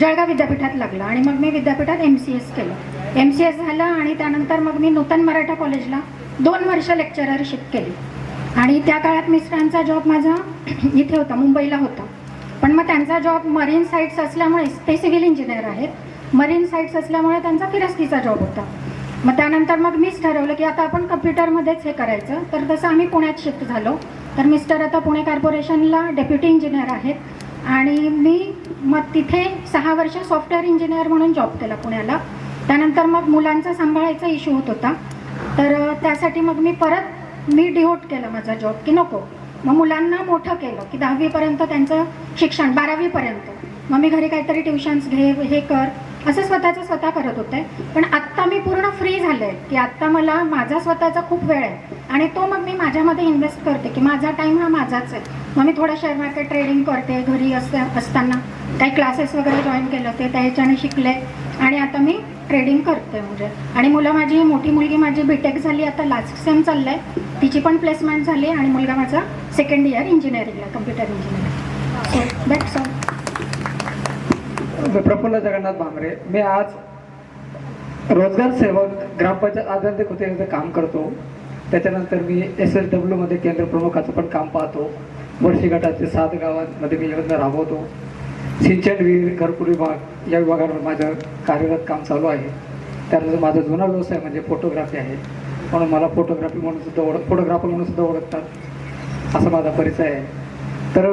जळगाव विद्यापीठात लागला आणि मग मी विद्यापीठात MCS केलं. MCS झालं आणि त्यानंतर मग मी नूतन मराठा कॉलेजला 2 वर्ष लेक्चररशिप केली. आणि त्या काळात मिस्टरांचा जॉब माझा इथे होता, मुंबईला होता. पण मग त्यांचा जॉब मरीन साईट्स असल्यामुळे, ते सिव्हिल इंजिनियर आहेत, मरीन साईट्स असल्यामुळे त्यांचा फिरस्तीचा जॉब होता. मग त्यानंतर मग मीच ठरवलं की आता आपण कम्प्युटरमध्येच हे करायचं. तर तसं आम्ही पुण्यात शिफ्ट झालो. तर मिस्टर आता पुणे कॉर्पोरेशनला डेप्युटी इंजिनियर आहेत. आणि मी मग तिथे 6 वर्ष सॉफ्टवेअर इंजिनियर म्हणून जॉब केला पुण्याला. त्यानंतर मग मुलांचा सांभाळायचा इश्यू होत होता. तर त्यासाठी मग मी डिहोट केला माझा जॉब की नको. मग मुलांना मोठं केलं की 10वीपर्यंत त्यांचं शिक्षण, 12वीपर्यंत. मग मी घरी काहीतरी ट्युशन्स घे, हे कर, असं स्वतः करत होते. पण आत्ता मी पूर्ण फ्री झाले की आत्ता मला माझा स्वतःचा खूप वेळ आहे आणि तो मग मी माझ्यामध्ये इन्व्हेस्ट करते की माझा टाईम हा माझाच आहे. मग मी थोडं शेअर मार्केट ट्रेडिंग करते. घरी असताना काही क्लासेस वगैरे जॉईन केलं होते, त्या ह्याच्याने शिकले आणि आता मी ट्रेडिंग करते. म्हणजे आणि मोठी मुलगी माझी BTech झाली, आता लास्ट सेम चाललंय, तिची पण प्लेसमेंट झाली. आणि मुलगा माझा 2nd इयर इंजिनिअरिंगला, computer engineering. So that's all. Prafulla Jagannath Bhamre. मी आज रोजगार सेवक ग्रामपंचायत आधारित होते काम करतो. त्याच्यानंतर मी SSW मध्ये केंद्र प्रमुखाचं पण काम पाहतो. वर्षी गटाचे 7 गावांमध्ये मी योजना राबवतो. सिंचन विहीर, घरकुल विभाग या विभागावर माझं कार्यरत काम चालू आहे. त्यानंतर माझा जुना व्यवसाय म्हणजे फोटोग्राफी आहे, म्हणून मला फोटोग्राफर म्हणून सुद्धा ओळखतात, असा माझा परिचय आहे. तर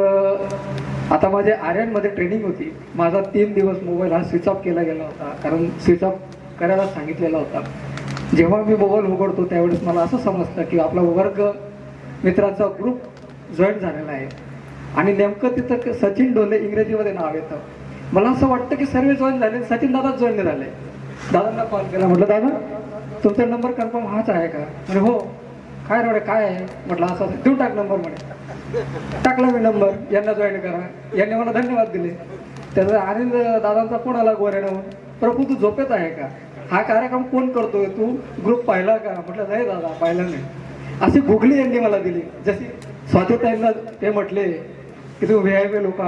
आता माझ्या आर्यनमध्ये ट्रेनिंग होती. माझा 3 दिवस मोबाईल हा स्विच ऑफ केला गेला होता, कारण स्विच ऑफ करायला सांगितलेला होता. जेव्हा मी मोबाईल उघडतो त्यावेळेस मला असं समजतं की आपला वर्ग मित्रांचा ग्रुप जॉईन झालेला आहे आणि नेमकं तिथं सचिन डोले इंग्रजीमध्ये नाव येतं. मला असं वाटतं की सर्व जॉईन झाले, सचिन दादाच जॉईन झाले. दादांना कॉल केला, म्हटलं दादा तुमचा नंबर कन्फर्म हाच आहे का? म्हणजे हो. काय रे काय आहे? म्हटलं असं देऊन टाक नंबर. म्हणे टाकला मी नंबर, यांना जॉईन करा. यांनी मला धन्यवाद दिले. त्याचा अनिल दादांचा फोन आला गोऱ्यानं, प्रभू तू झोपेत आहे का? हा कार्यक्रम कोण करतोय, तू ग्रुप पाहिला का? म्हटलं नाही दादा पाहिला नाही. अशी गुगली यांनी मला दिली, जशी स्वातीताईंना ते म्हटले की तू VIP लोक,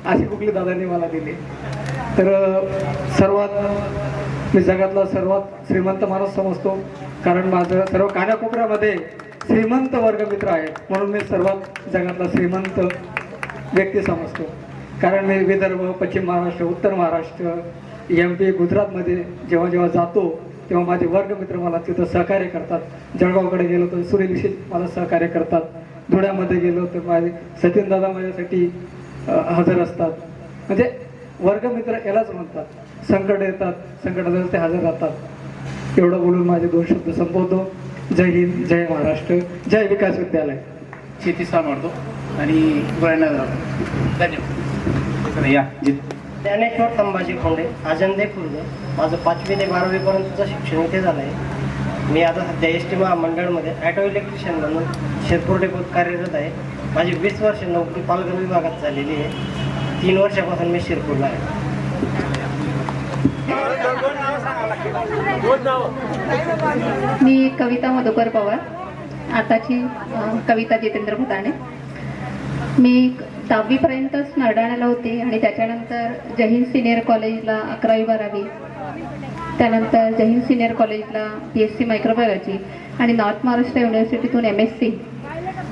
अशी गुगली दादांनी मला दिली. तर मी जगातला सर्वात श्रीमंत माणूस समजतो, कारण माझं सर्व कानाकोपऱ्यामध्ये श्रीमंत वर्गमित्र आहेत, म्हणून मी सर्वात जगातला श्रीमंत व्यक्ती समजतो. कारण मी विदर्भ, पश्चिम महाराष्ट्र, उत्तर महाराष्ट्र, MP, गुजरातमध्ये जेव्हा जातो तेव्हा माझे वर्गमित्र मला तिथं सहकार्य करतात. जळगावकडे गेलो तर सुरेश मला सहकार्य करतात. धुळ्यामध्ये गेलो तर माझे सचिन दादा माझ्यासाठी हजर असतात. म्हणजे वर्गमित्र यालाच म्हणतात. संकट येतात, संकटात ते हजर राहतात. एवढं बोलून माझे 2 शब्द संपवतो. जय हिंद, जय महाराष्ट्र, जय विकास विद्यालय. शेती सांभाळतो आणि गोळ्यानं राहतो. धन्यवाद. ज्ञानेश्वर संभाजी खोंडे, आजंदे खुर्द. माझं 5वी ते 12वी पर्यंतचं शिक्षण इथे झालं आहे. मी आता सध्या एस टी महामंडळमध्ये ॲटो इलेक्ट्रिशियन म्हणून शिरपूर डेपोत कार्यरत आहे. माझी 20 वर्ष नोकरी पालघर विभागात झालेली आहे. 3 वर्षापासून मी शिरपूरला आहे. मी कविता मधुकर पवार, आताची कविता जितेंद्र भुताणे. मी 10वीपर्यंतच नरडाण्याला होते आणि त्याच्यानंतर जय हिंद सिनियर कॉलेजला 11वी-12वी, त्यानंतर जय हिंद सिनियर कॉलेजला BSc मायक्रोबायोलॉजी आणि नॉर्थ महाराष्ट्र युनिव्हर्सिटीतून MSc.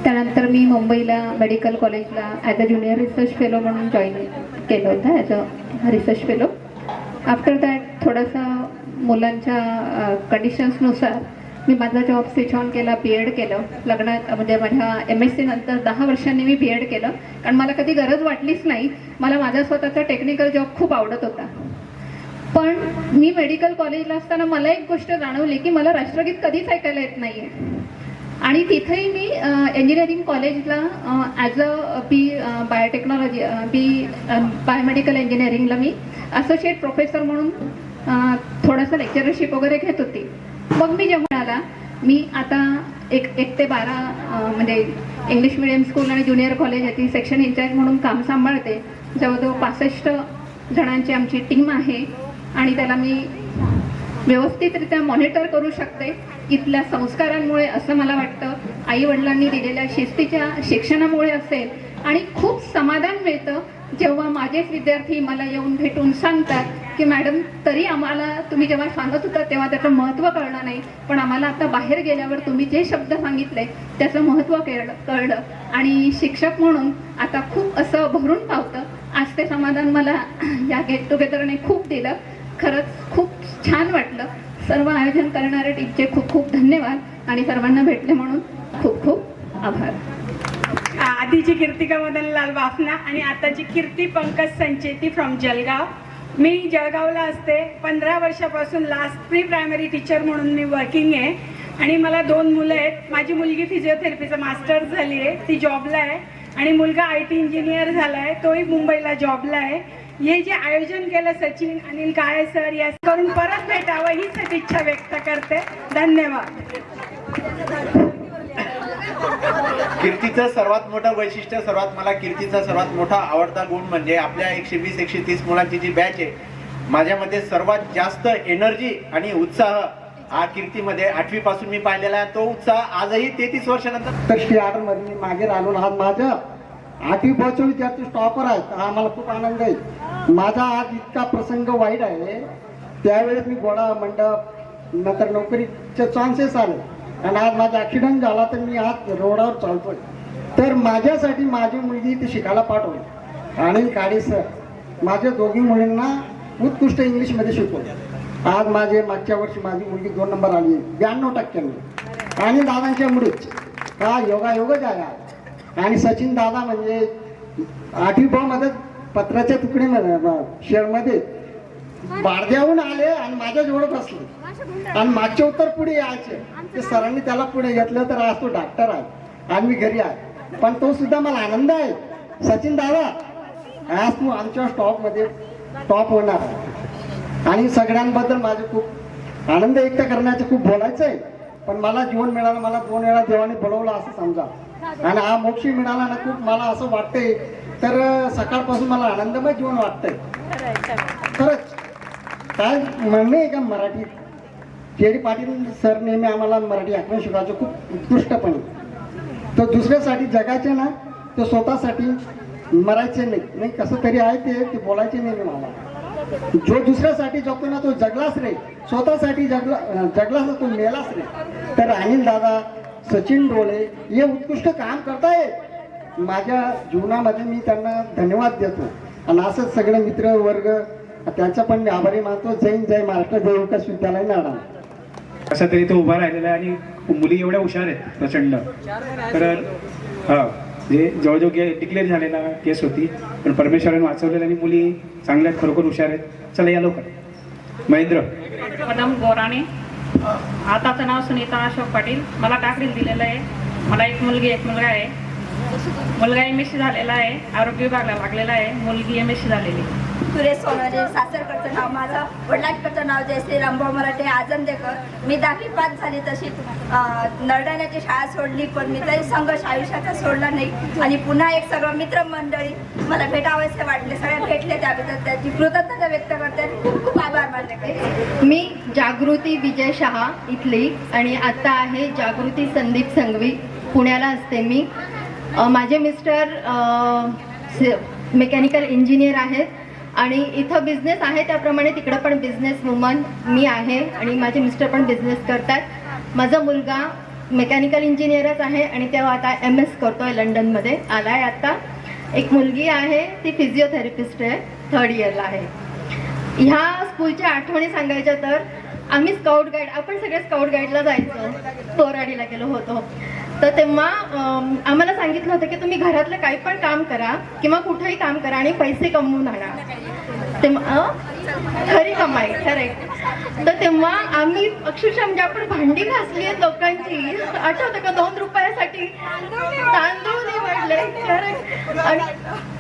त्यानंतर मी मुंबईला मेडिकल कॉलेजला ॲज अ ज्युनियर रिसर्च फेलो म्हणून जॉईन केलं होतं, as a research fellow. After that थोडंसं मुलांच्या कंडिशन्सनुसार मी माझा जॉब स्विच ऑन केला, BEd केलं. लग्नात म्हणजे माझ्या MSc नंतर 10 वर्षांनी मी BEd केलं, कारण मला कधी गरज वाटलीच नाही. मला माझा स्वतःचा टेक्निकल जॉब खूप आवडत होता. पण मी मेडिकल कॉलेजला असताना मला एक गोष्ट जाणवली की मला राष्ट्रगीत कधीच ऐकायला येत नाही आहे. आणि तिथेही मी इंजिनिअरिंग कॉलेजला ॲज अ बायोटेक्नॉलॉजी बायोमेडिकल इंजिनिअरिंगला मी असोसिएट प्रोफेसर म्हणून थोडंसं लेक्चरशिप वगैरे घेत होती. मग मी जेव्हा आला, मी आता 1 ते 12 म्हणजे इंग्लिश मिडियम स्कूल आणि ज्युनियर कॉलेज याची सेक्शन इन्चार्ज म्हणून काम सांभाळते. जवळजवळ 65 जणांची आमची टीम आहे आणि त्याला मी व्यवस्थितरित्या मॉनिटर करू शकते. इथल्या संस्कारांमुळे असं मला वाटतं, आई वडिलांनी दिलेल्या शिस्तीच्या शिक्षणामुळे असेल. आणि खूप समाधान मिळतं जेव्हा माझेच विद्यार्थी मला येऊन भेटून सांगतात की मॅडम, तरी आम्हाला तुम्ही जेव्हा सांगत होता तेव्हा त्याचं महत्त्व कळलं नाही, पण आम्हाला आता बाहेर गेल्यावर तुम्ही जे शब्द सांगितले त्याचं महत्त्व कळलं आणि शिक्षक म्हणून आता खूप असं भरून पावतं. आज ते समाधान मला या गेट टुगेदरने खूप दिलं. खरंच खूप छान वाटलं. सर्व आयोजन करणाऱ्या टीमचे खूप खूप धन्यवाद आणि सर्वांना भेटले म्हणून खूप खूप आभार. आधीची कीर्तिका मदनलाल बाफना आणि आताची कीर्ती पंकज संचेती फ्रॉम जळगाव. मी जळगावला असते. 15 वर्षापासून लास्ट प्री प्रायमरी टीचर म्हणून मी वर्किंग आहे आणि मला 2 मुलं आहेत. माझी मुलगी फिजिओथेरपीचं मास्टर्स झाली आहे, ती जॉबला आहे. आणि मुलगा IT इंजिनियर झाला आहे, तोही मुंबईला जॉबला आहे. हे जे आयोजन केलं सचिन अनिल काळे सर, या करून परत भेटावं ही सदिच्छा व्यक्त करते. धन्यवाद. कीर्तीचं सर्वात मोठं वैशिष्ट्य, मला कीर्तीचा सर्वात मोठा आवडता गुण म्हणजे आपल्या 120-130 मुलांची जी बॅच आहे, माझ्यामध्ये सर्वात जास्त एनर्जी आणि उत्साह हा कीर्तीमध्ये 8वी पासून मी पाहिलेला आहे. तो उत्साह आजही 33 वर्षानंतर. तशी ऑर्डरमध्ये मी मागे राहिलो ना, आज माझ्या 8वी पासून विद्यार्थी टॉपर आहेत. हा मला खूप आनंद आहे. माझा आज इतका प्रसंग वाईट आहे, त्यावेळेस मी घोडा मंडप नंतर नोकरीचे चान्सेस आले आणि आज माझा ॲक्सिडेंट झाला तर मी आज रोडावर चालतोय. तर माझ्यासाठी माझी मुलगी ती शिकायला पाठवली आणि काळे सर माझ्या दोघी मुलींना उत्कृष्ट इंग्लिशमध्ये शिकवले. आज मागच्या वर्षी माझी मुलगी 2 नंबर आली 92% आणि दादांच्या मुळेच हा योगायोगच आहे. आणि सचिन दादा म्हणजे 8वी मध्ये पत्राच्या तुकडीमध्ये शेअरमध्ये बारद्याहून आले आणि माझ्या जवळ बसले आणि मागचे उत्तर पुढे यायचे. ते सरांनी त्याला पुढे घेतलं तर आज तो डॉक्टर आहे आणि मी घरी आहे. पण तो सुद्धा मला आनंद आहे. सचिन दादा, आज तू आमच्या स्टॉपमध्ये टॉप होणार आहे आणि सगळ्यांबद्दल माझे खूप आनंद व्यक्त करण्याचे खूप बोलायचं आहे. पण मला जीवन मिळालं, मला 2 वेळा देवाने बोलवलं असं समजा आणि हा मोक्ष मिळाला ना, खूप मला असं वाटतंय. तर सकाळपासून मला आनंदमय जीवन वाटतंय. खरंच काय म्हणणे आहे का मराठीत, JD पाटील सर नेहमी आम्हाला मराठी व्याकरण शिकवायचं खूप उत्कृष्टपणे. तो दुसऱ्यासाठी जगायचे ना, तो स्वतःसाठी मरायचे नाही कसं तरी आहे ते बोलायचे नाही. मला जो दुसऱ्यासाठी जगतो ना तो जगलाच रे, स्वतःसाठी जगलाच तो मेलाच रे. तर अनिल दादा, सचिन डोळे हे उत्कृष्ट काम करताय माझ्या जीवनामध्ये. मी त्यांना धन्यवाद देतो आणि असंच सगळे मित्र वर्ग त्यांचा पण मी आभारी मानतो. जय महाराष्ट्र, जय विकास विद्यालय नाडा. कसा तरी तो उभा राहिलेला आहे आणि मुली एवढ्या हुशार आहेत प्रचंड. तर हा जे जवळजवळ डिक्लेअर झालेला केस होती, पण परमेश्वराने वाचवलेला आणि मुली चांगल्या खरोखर हुशार आहेत. चला या लवकर. महेंद्र मदम गोराणे, आताचं नाव सुनीता अशोक पाटील. मला टाकरील दिलेलं आहे. मला एक मुलगी एक मुलगा आहे. मुलगा MSc झालेला आहे, आरोग्य विभागाला लागलेला आहे. मुलगी MSc झालेली. सुरेश सोनवणे, सासरकडचं नाव माझं, वडिलांकडचं नाव जयश्री रामभाऊ मराठे आजमदेकर. मी 10वी पास झाली, तशी नरडाण्याची शाळा सोडली, पण मी तरी संघर्ष आयुष्याचा सोडला नाही. आणि पुन्हा एक सगळं मित्रमंडळी मला भेटावेसे वाटले, सगळे भेटले, त्याबद्दल त्याची कृतज्ञता व्यक्त करते. खूप खूप आभार मानले पाहिजे. मी जागृती विजय शहा इथली आणि आता आहे जागृती संदीप संघवी, पुण्याला असते मी. माझे मिस्टर मेकॅनिकल इंजिनियर आहेत आणि इथं बिझनेस आहे, त्याप्रमाणे तिकडं पण बिझनेस वुमन मी आहे आणि माझे मिस्टर पण बिझनेस करतात. माझा मुलगा मेकॅनिकल इंजिनियरच आहे आणि तेव्हा आता MS करतोय, लंडनमध्ये आला आहे आता. एक मुलगी आहे, ती फिजिओथेरपिस्ट आहे, 3rd इयरला आहे. ह्या स्कूलच्या आठवणी सांगायच्या तर आम्ही स्काउट गाईड, आपण सगळे स्काउट गाईडला जायचो, तोराडीला गेलो होतो. तर तेव्हा आम्हाला सांगितलं होतं की तुम्ही घरातलं काही पण काम करा किंवा कुठेही काम करा आणि पैसे कमवून आणा. तेव्हा खरी कमाई, करेक्ट. तर तेव्हा आम्ही अक्षरशः म्हणजे आपण भांडी घासली आहेत लोकांची, आठवतं का 2 रुपयासाठी तांदूळ निवडले, करेक्ट. आणि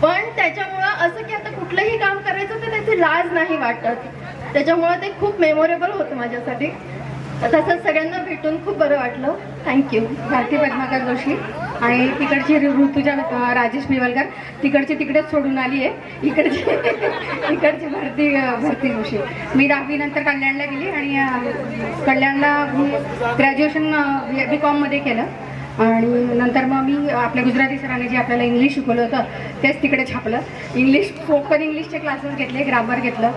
पण त्याच्यामुळं असं की आता कुठलंही काम करायचं तर त्याची लाज नाही वाटत, त्याच्यामुळं ते खूप मेमोरेबल होतं माझ्यासाठी. तसंच सगळ्यांना भेटून खूप बरं वाटलं. थँक्यू. भारती पद्माकर जोशी आणि तिकडची ऋतुजा राजेश पिवलकर, तिकडची तिकडेच सोडून आली आहे, इकडची भारती जोशी. मी 10वी नंतर कल्याणला गेली आणि कल्याणला ग्रॅज्युएशन BCom मध्ये केलं आणि नंतर मग मी आपल्या गुजराती सरांनी जे आपल्याला इंग्लिश शिकवलं होतं तेच तिकडे छापलं. इंग्लिश, स्पोकन इंग्लिशचे क्लासेस घेतले, ग्रामर घेतलं.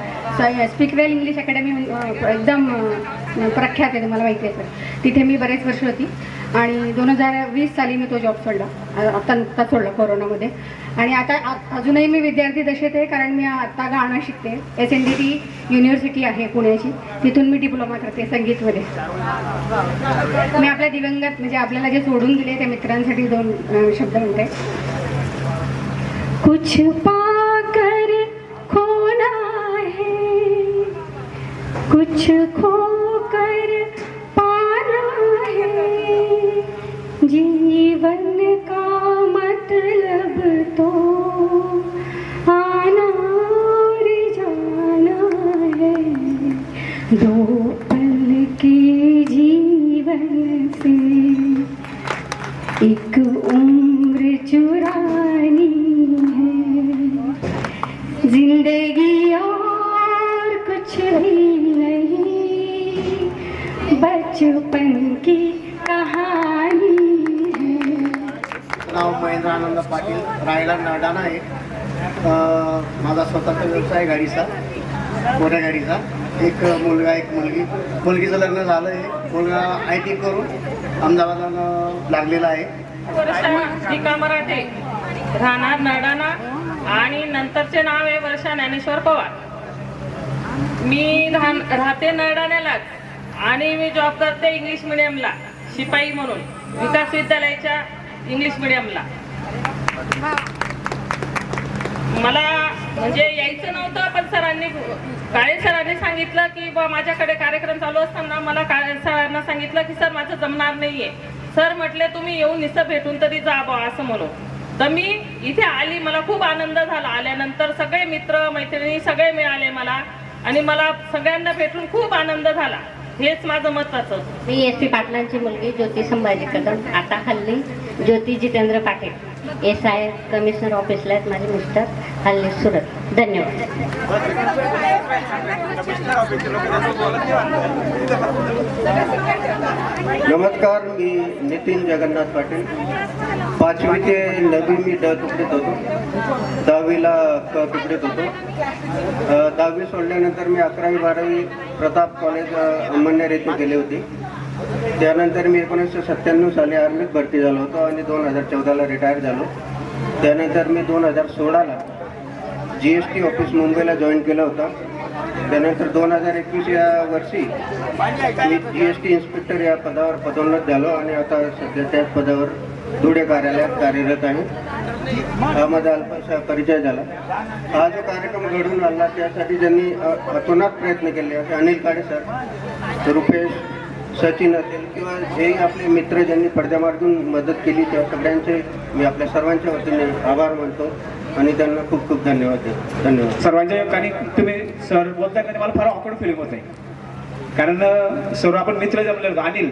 स्पीकवेल इंग्लिश अकॅडमी एकदम प्रख्यात आहे, तुम्हाला माहिती आहे तर तिथे मी बरेच वर्ष होती. आणि 2020 साली मी तो जॉब सोडला, आता नुकता सोडला कोरोनामध्ये. आणि आता अजूनही मी विद्यार्थी दशेत आहे, कारण मी आत्ता गाणं शिकते. SNDT युनिव्हर्सिटी आहे पुण्याची, तिथून मी डिप्लोमा करते संगीतमध्ये. मी आपल्या दिवंगत म्हणजे आपल्याला जे सोडून दिले त्या मित्रांसाठी 2 शब्द म्हणते. कुछ पाकर खोना है, कुछ खोकर पाना है, जीवन का मतलब तो आना और जाना है, 2 पल के जीवन से 1 उम्र चुरानी है, जिंदगी और कुछ भी नहीं, बचपन की कहानी है. नाव महेंद्र आनंद पाटील, राहायला नरडाणा आहे. माझा स्वतःचा व्यवसाय गाडीचा, मोठ्या गाडीचा. एक मुलगा, एक मुलगी. मुलगीचं लग्न झालं आहे, मुलगा IT करून अहमदाबादला लागलेला आहे. वर्षा मराठे, राहणार नरडाणा आणि नंतरचे नाव आहे वर्षा ज्ञानेश्वर पवार. मी राहते नरडाण्यालाच आणि मी जॉब करते इंग्लिश मिडियमला, शिपाई म्हणून, विकास विद्यालयाच्या इंग्लिश मिडियमला. मला म्हणजे यायचं नव्हतं, पण काळे सरांनी सांगितलं की बा माझ्याकडे कार्यक्रम चालू असताना मला काळे सरांना सांगितलं की सर माझं जमणार नाहीये. सर म्हटले तुम्ही येऊन नुसतं भेटून तरी जा बा असं म्हणून. तर मी इथे आली, मला खूप आनंद झाला. आल्यानंतर सगळे मित्र मैत्रिणी सगळे मिळाले मला आणि मला सगळ्यांना भेटून खूप आनंद झाला. हेच माझं महत्वाचं. मी SP पाटलांची मुलगी ज्योती संभाजी कदम, आता हल्ली ज्योती जितेंद्र पाटील, SI कमिशनर ऑफिसला आहेत माझे मिस्टर, हल्ली सुरत. धन्यवाद. नमस्कार, मी नितीन जगन्नाथ पाटील. 5वी ते 9वी मी ड तुकडीत होतो, 10वीला क तुकडीत होतो. 10वी सोडल्यानंतर मी 11वी 12वी प्रताप कॉलेज अंमळनेर येथे केली होती. त्यानंतर मी 1997 साली आर्मीत भरती झालो होतो आणि 2014ला रिटायर झालो. त्यानंतर मी 2016ला GST ऑफिस मुंबईला जॉईन केलं होतं. त्यानंतर 2021 या वर्षी मी GST इन्स्पेक्टर या पदावर पदोन्नत झालो आणि आता सध्या त्याच पदावर धुळे कार्यालयात कार्यरत आहे. हा माझा अल्पसा परिचय झाला. हा जो कार्यक्रम घडून आणला त्यासाठी ज्यांनी अतोनात प्रयत्न केले असे अनिल काळे सर, रुपेश, सचिन असेल किंवा जेही आपले मित्र ज्यांनी पडद्यामार्गून मदत केली त्या सगळ्यांचे मी आपल्या सर्वांच्या वतीने आभार मानतो आणि त्यांना खूप खूप धन्यवाद देतो. धन्यवाद. सर्वांच्या आणि तुम्ही सर बोलताय का मला फार ऑकवर्ड फिलिंग होत आहे, कारण सर्व आपण मित्र जमले होतो. अनिल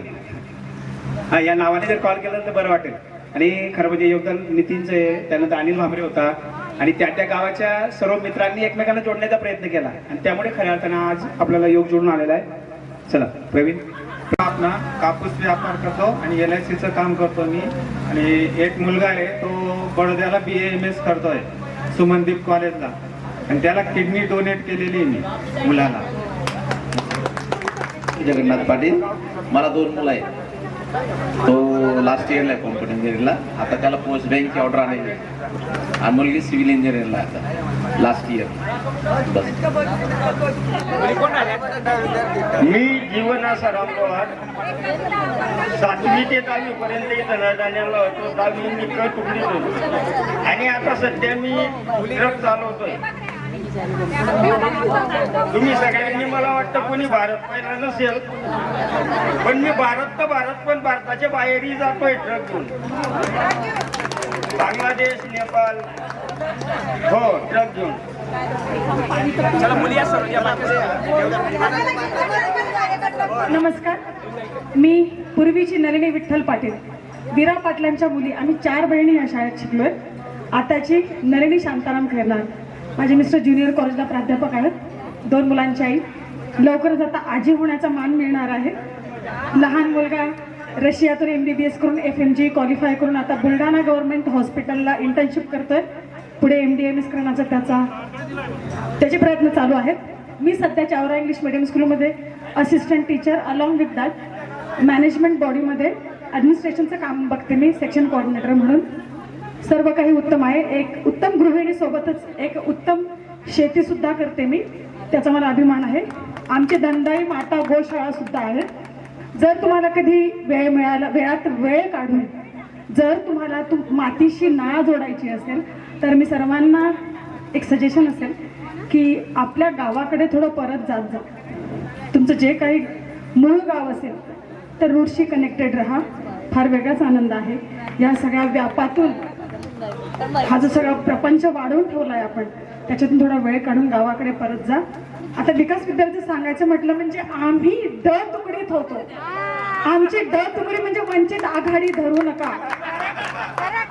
हा या नावाने जर कॉल केला तर बरं वाटेल. आणि खरं म्हणजे योगदान नितीनचं आहे, त्यानंतर अनिल भांबरे होता आणि त्या त्या गावाच्या सर्व मित्रांनी एकमेकांना जोडण्याचा प्रयत्न केला आणि त्यामुळे खऱ्या अर्थानं आज आपल्याला योग जोडून आलेला आहे. चला प्रवीण. आपला कापूस व्यापार करतो आणि LICचं काम करतो मी. आणि एक मुलगा आहे तो बडोद्याला BAMS करतोय सुमनदीप कॉलेजला आणि त्याला किडनी डोनेट केलेली मी मुलाला. जगन्नाथ पाटील. मला 2 मुलं आहेत. तो लास्ट इयरला आहे कॉम्प्युटर इंजिनिअरिंगला. आता त्याला पोस्ट बँकची ऑर्डर आलेली आहे आणि मुलगी सिव्हिल इंजिनिअरिंगला आता लास्ट इयर. बस. मी जीवना सराव पवार 7वी ते 10वी पर्यंत इथं नळदाण्याला होतो. 10वी मी तुकडीत होतो आणि आता सध्या मी ट्रक चालवतोय. तुम्ही सगळ्यांनी मला वाटतं कोणी भारत पाहिला नसेल, पण मी भारत तर भारत पण भारताच्या बाहेरही जातोय ट्रक घेऊन. बांगलादेश, नेपाळ, हो ट्रक घेऊन. नमस्कार, मी पूर्वीची नलिनी विठ्ठल पाटील, वीरा पाटलांच्या मुली. आम्ही 4 बहिणी या शाळेत शिकलोय. आताची नलिनी शांताराम खैरनार. माझे मिस्टर ज्युनियर कॉलेजला प्राध्यापक आहेत. 2 मुलांची आई. लवकरच आता आजी होण्याचा मान मिळणार आहे. लहान मुलगा रशियातून MBBS करून FMG क्वालिफाय करून आता बुलढाणा गव्हर्नमेंट हॉस्पिटलला इंटर्नशिप करतोय. पुढे MD-MS करण्याचा त्याचे प्रयत्न चालू आहेत. मी सध्या चावरा इंग्लिश मीडियम स्कूलमध्ये assistant teacher along with that management बॉडीमध्ये ॲडमिनिस्ट्रेशनचं काम बघते मी, सेक्शन कोऑर्डिनेटर म्हणून. सर्व काही उत्तम आहे. एक उत्तम गृहिणीसोबतच एक उत्तम शेतीसुद्धा करते मी, त्याचा मला अभिमान आहे. आमची धंदाई माता गोशाळा सुद्धा आहे. जर तुम्हाला कधी वेळ मिळाला, वेळात वेळ काढून जर तुम्हाला मातीशी नाळ जोडायची असेल तर मी सर्वांना एक सजेशन असेल की आपल्या गावाकडे थोडं परत जात जा. तुमचं जे काही मूळ गाव असेल तर रूटशी कनेक्टेड राहा. फार वेगळाच आनंद आहे या सगळ्या व्यापातून. हा जो सगळा प्रपंच वाढवून ठेवलाय आपण, त्याच्यातून थोडा वेळ काढून गावाकडे परत जा. आता विकास विद्यार्थी सांगायचं म्हटलं म्हणजे आम्ही ड तुकडीत होतो. आमची ड तुकडी म्हणजे वंचित आघाडी धरू नका.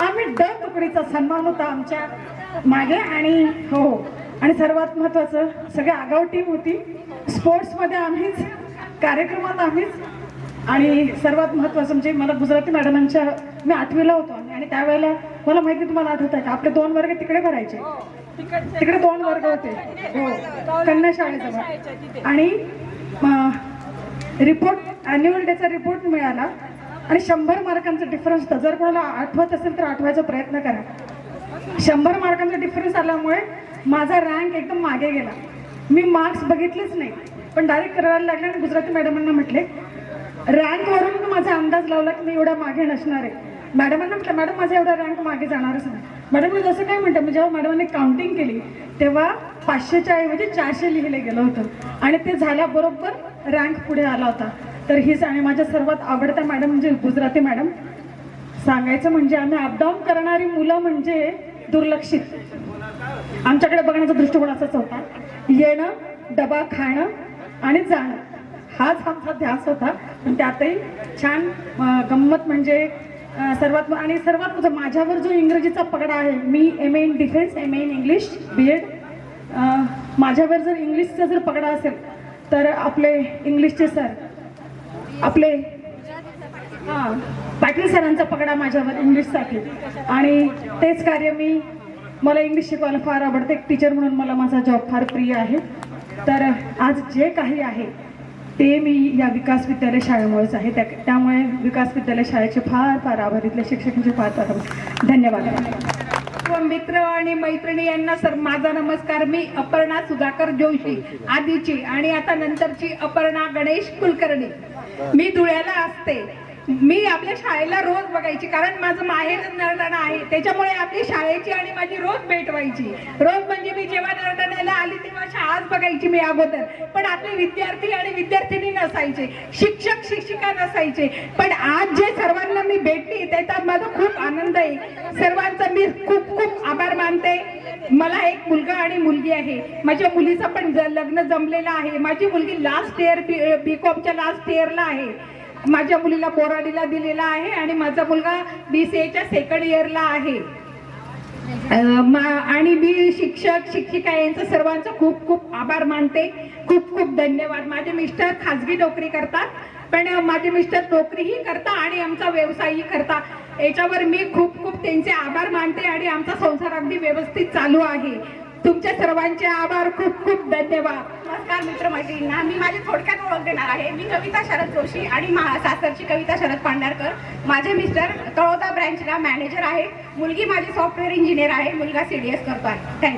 आम्ही ड तुकडीचा सन्मान होता आमच्या मागे. आणि हो, आणि सर्वात महत्वाचं सगळ्या आगाऊ टीम होती. स्पोर्ट्समध्ये आम्हीच, कार्यक्रमात आम्हीच. आणि सर्वात महत्वाचं म्हणजे मला गुजराती मॅडमांच्या, मी 8वीला होतो आणि त्यावेळेला मला माहिती, तुम्हाला आठवत आहे का, आपले 2 वर्ग तिकडे भरायचे. तिकडे 2 वर्ग होते, हो, कन्या शाळेजवळ. आणि रिपोर्ट, ॲन्युअल डेचा रिपोर्ट मिळाला आणि 100 मार्कांचा डिफरन्स होता. जर कोणाला आठवत असेल तर आठवायचा प्रयत्न करा. 100 मार्कांचा डिफरन्स आल्यामुळे माझा रँक एकदम मागे गेला. मी मार्क्स बघितलेच नाही, पण डायरेक्ट करायला लागले आणि गुजराती मॅडमांना म्हटले, रँकवरून माझा अंदाज लावला की मी एवढा मागे नसणार आहे. मॅडमांना म्हटलं, मॅडम माझा एवढा रँक मागे जाणारच नाही. मॅडम जसं काय म्हणतं, जेव्हा मॅडमांनी काउंटिंग केली तेव्हा 500च्या ऐवजी 400 लिहिले गेलं होतं आणि ते झाल्याबरोबर रँक पुढे आला होता. तर हीच आणि माझ्या सर्वात आवडत्या मॅडम म्हणजे गुजराती मॅडम. सांगायचं म्हणजे आम्ही अपडाऊन करणारी मुलं म्हणजे दुर्लक्षित. आमच्याकडे बघण्याचा दृष्टिकोन असाच होता, येणं, डबा खाणं आणि जाणं, हाच आमचा ध्यास होता. पण त्यातही छान गंमत म्हणजे सर्वात माझ्यावर जो इंग्रजीचा पगडा आहे, मी MA in defence, MA in English, BEd. माझ्यावर जर इंग्लिशचा जर पगडा असेल तर आपले इंग्लिशचे सर, आपले पाटील सरांचा पगडा माझ्यावर इंग्लिशसाठी. आणि तेच कार्य मला इंग्लिश शिकवायला फार आवडते. एक टीचर म्हणून मला माझा जॉब फार प्रिय आहे. तर आज जे काही आहे ते मी या विकास विद्यालय शाळेमुळेच आहे. त्यामुळे विकास विद्यालय शाळेचे फार फार आभार, इथल्या शिक्षकांचे फार फार धन्यवाद. मित्र आणि मैत्रिणी यांना सर माझा नमस्कार. मी अपर्णा सुधाकर जोशी, आधीची आणि आता नंतरची अपर्णा गणेश कुलकर्णी. मी धुळ्याला असते मी आपल्या शाळेला रोज बघायची, कारण माझं माहेरच नरडाणा आहे, त्याच्यामुळे आपली शाळेची आणि माझी रोज भेट व्हायची. रोज म्हणजे मी जेव्हा नरडाण्याला आली तेव्हा शाळाच बघायची मी अगोदर, पण आपले विद्यार्थी आणि विद्यार्थिनी नसायचे, शिक्षक शिक्षिका नसायचे. पण आज जे सर्वांना मी भेटली त्याच्यात माझा खूप आनंद आहे. सर्वांचा मी खूप खूप आभार मानते. मला एक मुलगा आणि मुलगी आहे. माझ्या मुलीचं पण लग्न जमलेलं आहे. माझी मुलगी लास्ट इयर BComच्या लास्ट इयरला आहे. माझ्या मुलीला बोराडीला दिलेला आहे आणि माझा मुलगा BCAच्या सेकंड इयरला आहे. आणि मी शिक्षक शिक्षिका यांचं सर्वांचं खूप खूप आभार मानते. खूप खूप धन्यवाद. माझे मिस्टर खाजगी नोकरी करतात, पण माझे मिस्टर नोकरीही करता आणि आमचा व्यवसायही करता. याच्यावर मी खूप खूप त्यांचे आभार मानते आणि आमचा संसार अगदी व्यवस्थित चालू आहे. तुमच्या सर्वांचे आभार. खूप खूप धन्यवाद. नमस्कार मित्रमैत्रिणींना, मी माझी थोडक्यात ओळख देणार आहे. मी कविता शरद जोशी आणि सासरची कविता शरद पांढरकर. माझे मिस्टर तळोदा ब्रँचला मॅनेजर आहे. मुलगी माझी सॉफ्टवेअर इंजिनियर आहे. मुलगा CDS करतो आहे.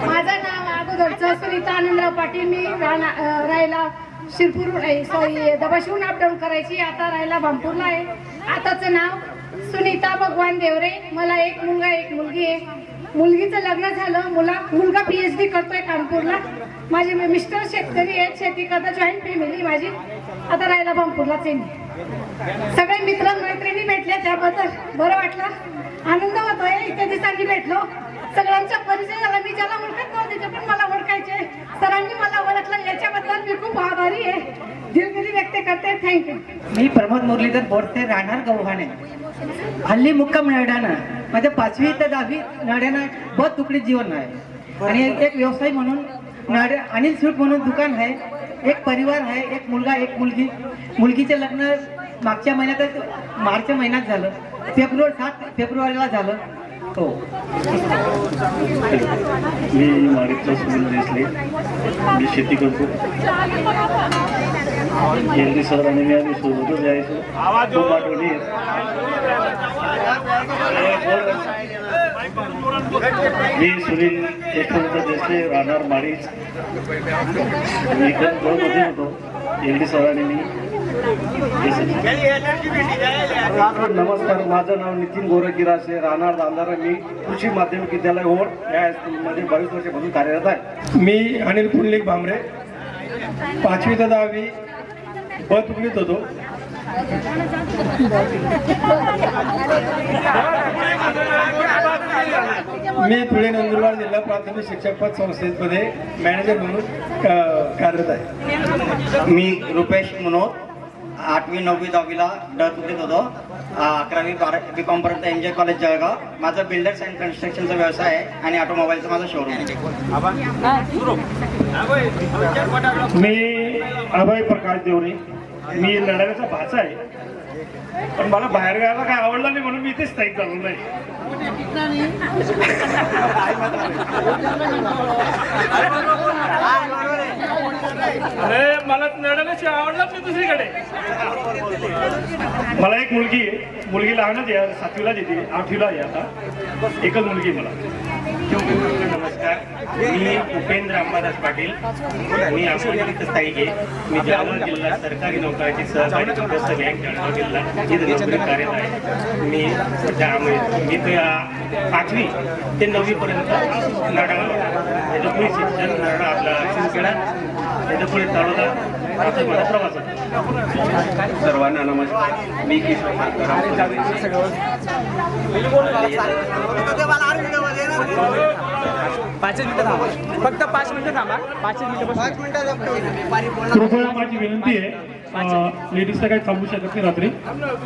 माझं नाव अगोदरचं सुनीता आनंदराव पाटील. मी राहायला शिरपूर सॉरी दबाशिवून अपडाऊन करायची. आता राहायला भामपूरला आहे. आताचं नाव सुनीता भगवान देवरे. मला एक मुलगा एक मुलगी आहे. मुलगीचं लग्न झालं. मुलगा PhD करतोय कानपूरला. माझे मिस्टर शेतकरी आहेत, शेती करता. जॉईंट फॅमिली माझी. आता राहायला भामपूरलाच आहे. सगळे मित्र मैत्रिणी भेटले त्याबद्दल बरं वाटलं. आनंद होतोय. इतक्या दिवसांनी भेटलो. सगळ्यांचा परिचय झाला. मी ज्याला ओळखत नव्हते ते पण मला ओळखायचे. सरांनी मला ओळखलं, याच्याबद्दल मी खूप आभारी आहे. दिलगिरी व्यक्त करते. थँक्यू. मी प्रमोद मुरलीधर बोरते, राहणार गव्हाणे. हल्ली मुक्काम नरडाणा. माझ्या 5वी ते 10वी नरडाणा बहुत तुकडीत जीवन आहे. आणि एक व्यवसाय म्हणून अनिल स्वीट म्हणून दुकान आहे. एक परिवार आहे. एक मुलगा एक मुलगी. मुलगीचे लग्न मागच्या महिन्यातच मार्च महिन्यात झालं. 7 फेब्रुवारीला झालं. हो. मी माडिकचा सुनील देसले. मी शेती करतो. एलडी सर आणि मी आम्ही सोबतच जायचो. खूप आठवणी आहेत. मी सुनील यशवंत देसले, राहणार माडीच. मी गणपतीमध्ये होतो. एलडी सर आणि मी. नमस्कार, माझं नाव नितीन गोरखगिरासे, राहणार दामदार. मी कृषी माध्यमिक विद्यालय ओढ या हायस्कूलमध्ये 22 वर्षापासून कार्यरत आहे. मी अनिल पुंडलिक भांबरे. 5वी ते 10वी तुकडीत होतो. मी पुणे नंदुरबार जिल्हा प्राथमिक शिक्षक पद संस्थेमध्ये मॅनेजर म्हणून कार्यरत आहे. मी रुपेश मनोज. 8वी 9वी 10वीला तुकडीत होतो. 11वी 12वी BCom पर्यंत NJ कॉलेज जळगाव. माझा बिल्डर्स अँड कन्स्ट्रक्शनचा व्यवसाय आहे आणि ऑटोमोबाईलचा माझा शोरूम आहे. मी अभय प्रकाश देवरे. मी लढायचा भाचा आहे, पण मला बाहेर गायला काय आवडलं नाही म्हणून मी इथेच स्थायिक झालो नाही. अरे मला नरडाण्याची आवडलाच नाही दुसरीकडे. मला एक मुलगी आहे. मुलगी लहानच आहे, 7वीला येते. 8वीला आहे आता. एकच मुलगी मला. नमस्कार, मी उपेंद्र अंबादास पाटील. मी अमरावती स्थायिक आहे. मी जळगाव जिल्हा सरकारी नोकऱ्याची सहकारी सदस्य बँक जळगाव जिल्हा इथं नोकरी कार्यरत आहे. मी तर 5वी ते 9वी पर्यंत नरडाळा. याचं पुढे शिक्षण नरडा आपला शिवखेडा, याचं पुढे तळोदा. आता माझा प्रवास आहे. सर्वांना नमस्कार. मी किशोर. फक्त 5 मिनिटं थांबा. 5 मिनिटं. कृपया माझी विनंती आहे, लेडीज तर काही थांबू शकत नाही रात्री,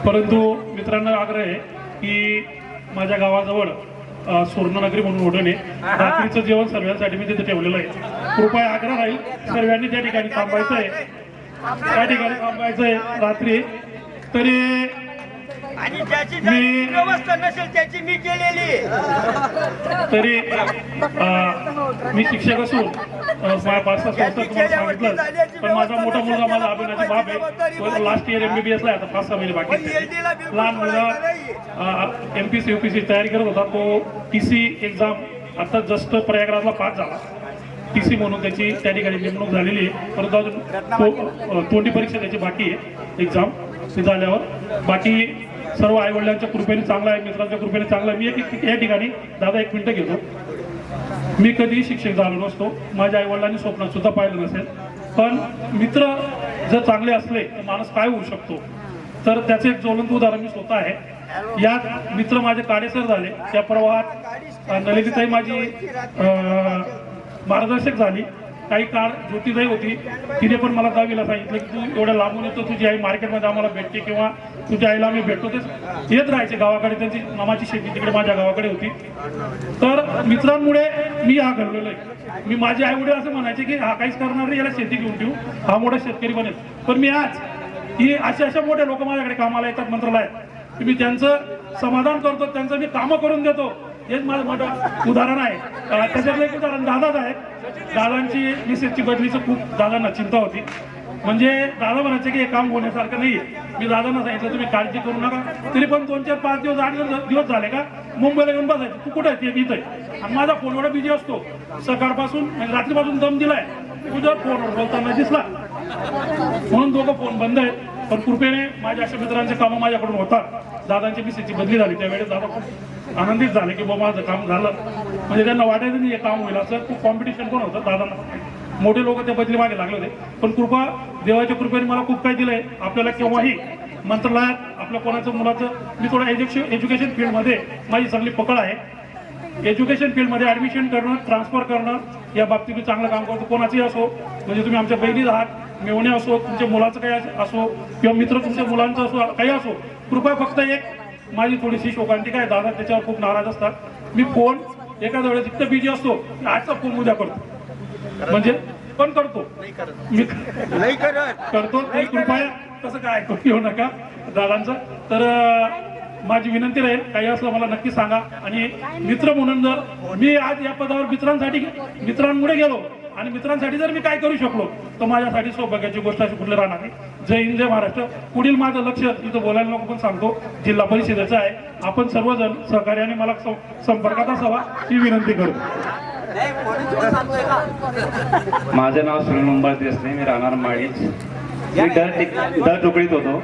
परंतु मित्रांना आग्रह आहे की माझ्या गावाजवळ सुवर्णनगरी म्हणून ओढण आहे. रात्रीचं जेवण सर्वांसाठी मी तिथे ठेवलेलं आहे. कृपया आग्रह राहील सर्वांनी त्या ठिकाणी थांबायचं आहे. त्या ठिकाणी थांबायचं आहे रात्री. तरी आणि ज्याची व्यवस्था नसेल त्याची मी केलेली. तरी मी शिक्षक असून माझ्या 5-6 संस्था तुम्हाला सांगितलं, पण माझा मोठा मुलगा माझा अभिनयाचा बाप आहे. लास्ट इयर MBBS ला आहे. आता 5-6 महिने बाकी. लहान मुलगा MPC UPC तयारी करत होता. तो TC एक्झाम आता जस्ट प्रयागराजला पास झाला. TC म्हणून त्याची त्या ठिकाणी नेमणूक झालेली आहे, परंतु अजून तोंडी परीक्षा त्याची बाकी आहे, एक्झाम ते झाल्यावर. बाकी सर्व आईवडिलांच्या कृपेने चांगला आहे, मित्रांच्या कृपेने चांगला आहे. मी या ठिकाणी दादा 1 मिनिटं घेतो. मी कधी शिक्षक झालो नसतो, माझ्या आईवडिलांनी स्वप्नात सुद्धा पाहिलं नसेल, पण मित्र जर चांगले असले तर माणूस काय होऊ शकतो, तर त्याचे एक ज्वलंत उदाहरण मी स्वतः आहे. यात मित्र माझे काडेसर झाले, त्या प्रवाहात नलिनीताई माझी मार्गदर्शक झाली. काही काळ ज्योतिताई होती, तिने पण मला 10वीला सांगितलं की तू एवढ्या लांबून येतो, तुझी आई मार्केटमध्ये आम्हाला भेटते किंवा तुझ्या आईला आम्ही भेटतो, तेच येत राहायचे गावाकडे. त्यांची मामाची शेती तिकडे माझ्या गावाकडे होती. तर मित्रांमुळे मी हा घडलेलो आहे. मी माझे आई वडील असं म्हणायचे की हा काहीच करणार नाही, याला शेती घेऊन ठेवू, हा मोठा शेतकरी बनेल. पण मी आज ही अशा मोठे लोक माझ्याकडे कामाला येतात मंत्रालयात, की मी त्यांचं समाधान करतो, त्यांचं मी कामं करून देतो. हेच माझं मोठं उदाहरण आहे. त्याच्यातलं एक उदाहरण दादाच आहे. दादांची मिसेसची बदलीचं खूप दादांना चिंता होती. म्हणजे दादा म्हणायचे की हे काम होण्यासारखं नाही आहे. मी दादांना सांगितलं तुम्ही काळजी करू नका. तरी पण 2, 4, 5 दिवस 8 दिवस झाले का मुंबईला येऊन बसायचे, तू कुठे आहे, ते इथं आहे. आणि माझा फोन एवढा बिझी असतो, सकाळपासून म्हणजे रात्रीपासून दम दिलाय, तुझ्या फोनवर बोलताना दिसला, म्हणून दोघं फोन बंद आहेत. पण कृपेने माझ्या अशा मित्रांचे कामं माझ्याकडून होतात. दादांची मिसेसची बदली झाली, त्यावेळेस दादा खूप आनंदित झाले की बाबा माझं काम झालं. म्हणजे त्यांना वाटायचं नाही हे काम होईल असं. खूप कॉम्पिटिशन पण होतं दादांना, मोठे लोक त्या बदली मागे लागले होते. पण कृपा, देवाच्या कृपेने मला खूप काही दिलंय. आपल्याला केव्हाही मंत्रालयात आपल्या कोणाचं मुलाचं, मी थोडं एज्युकेशन फील्डमध्ये माझी चांगली पकड आहे. एज्युकेशन फील्डमध्ये ॲडमिशन करणं, ट्रान्सफर करणं या बाबतीत मी चांगलं काम करतो. कोणाचंही असो, म्हणजे तुम्ही आमच्या बहिणी आहात, मेवणे असो, तुमच्या मुलाचं काही असो किंवा मित्र तुमच्या मुलांचं असो, काही असो, कृपया फक्त एक माझी थोडीशी शोकांतिका आहे. दादा त्याच्यावर खूप नाराज असतात. मी फोन एखाद्या वेळेस इतकं बिझी असतो की आजचा फोन उद्या करतो, म्हणजे पण करतो मी करतो. कृपया तसं काय ऐकून घेऊ नका दादांचं. तर माझी विनंती राहील, काही असलं मला नक्की सांगा. आणि मित्र म्हणून जर मी आज या पदावर मित्रांमुळे गेलो आणि मित्रांसाठी जर मी काय करू शकलो तर माझ्यासाठी सौभाग्याची गोष्ट अशी कुठली राहणार नाही. जय हिंद, जय महाराष्ट्र. पुढील माझं लक्ष इथं बोलायला नको, पण सांगतो जिल्हा परिषदेचं आहे. आपण सर्वजण सहकार्याने मला संपर्कात असावा ही विनंती करतो. माझं नाव सुनील मुंबई देसले, मी राहणार माळीच. मी दर तुकडीत होतो.